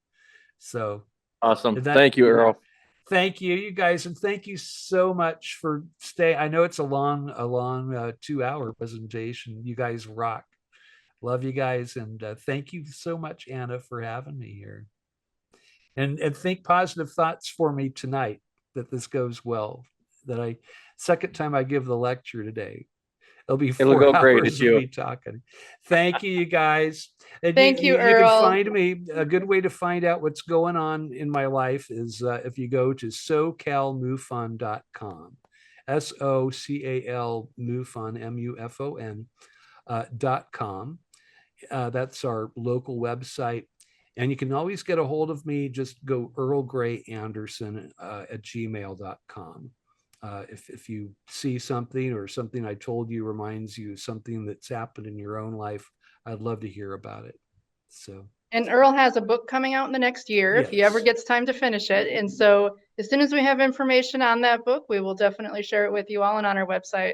Speaker 1: So
Speaker 3: Awesome. Thank you, Earl.
Speaker 1: Thank you, you guys, and thank you so much for staying. I know it's a long 2-hour presentation. You guys rock. Love you guys, and thank you so much, Anna, for having me here. And think positive thoughts for me tonight, that this goes well. That second time I give the lecture today. It'll
Speaker 3: go great. It's you.
Speaker 1: Me talking. Thank you, you guys. And
Speaker 4: Thank you, Earl.
Speaker 1: You can find me. A good way to find out what's going on in my life is if you go to socalmufon.com. SOCAL MUFON, MUFON.com. That's our local website. And you can always get a hold of me. Just go Earl Grey Anderson at gmail.com. If you see something or something I told you reminds you of something that's happened in your own life, I'd love to hear about it. So.
Speaker 4: And Earl has a book coming out in the next year, if he ever gets time to finish it. And so as soon as we have information on that book, we will definitely share it with you all and on our website.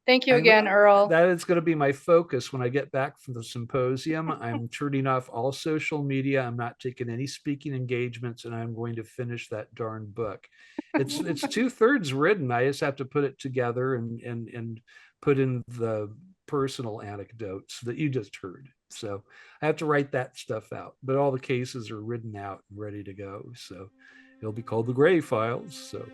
Speaker 4: Thank you again, Earl.
Speaker 1: That is going to be my focus when I get back from the symposium. I'm turning off all social media. I'm not taking any speaking engagements, and I'm going to finish that darn book. It's 2/3 written. I just have to put it together and put in the personal anecdotes that you just heard. So I have to write that stuff out, but all the cases are written out and ready to go. So it'll be called the Gray Files. So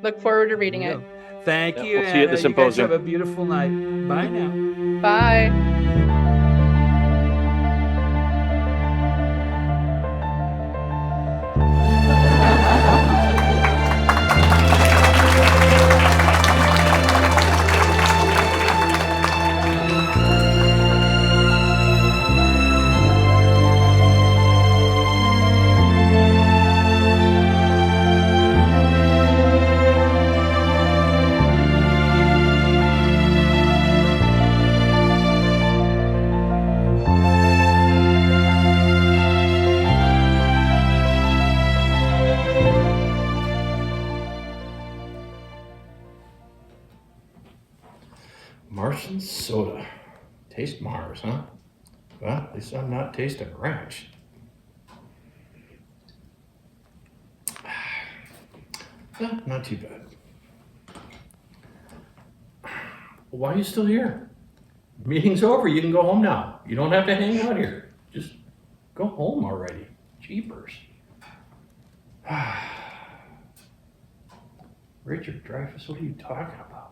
Speaker 4: look forward to reading it.
Speaker 1: Thank you.
Speaker 3: We'll see you at the symposium.
Speaker 1: You guys have a beautiful night. Bye now.
Speaker 4: Bye.
Speaker 8: Martian soda. Taste Mars, huh? Well, at least I'm not tasting ranch. Not too bad. Why are you still here? Meeting's over. You can go home now. You don't have to hang out here. Just go home already. Jeepers. Richard Dreyfuss, what are you talking about?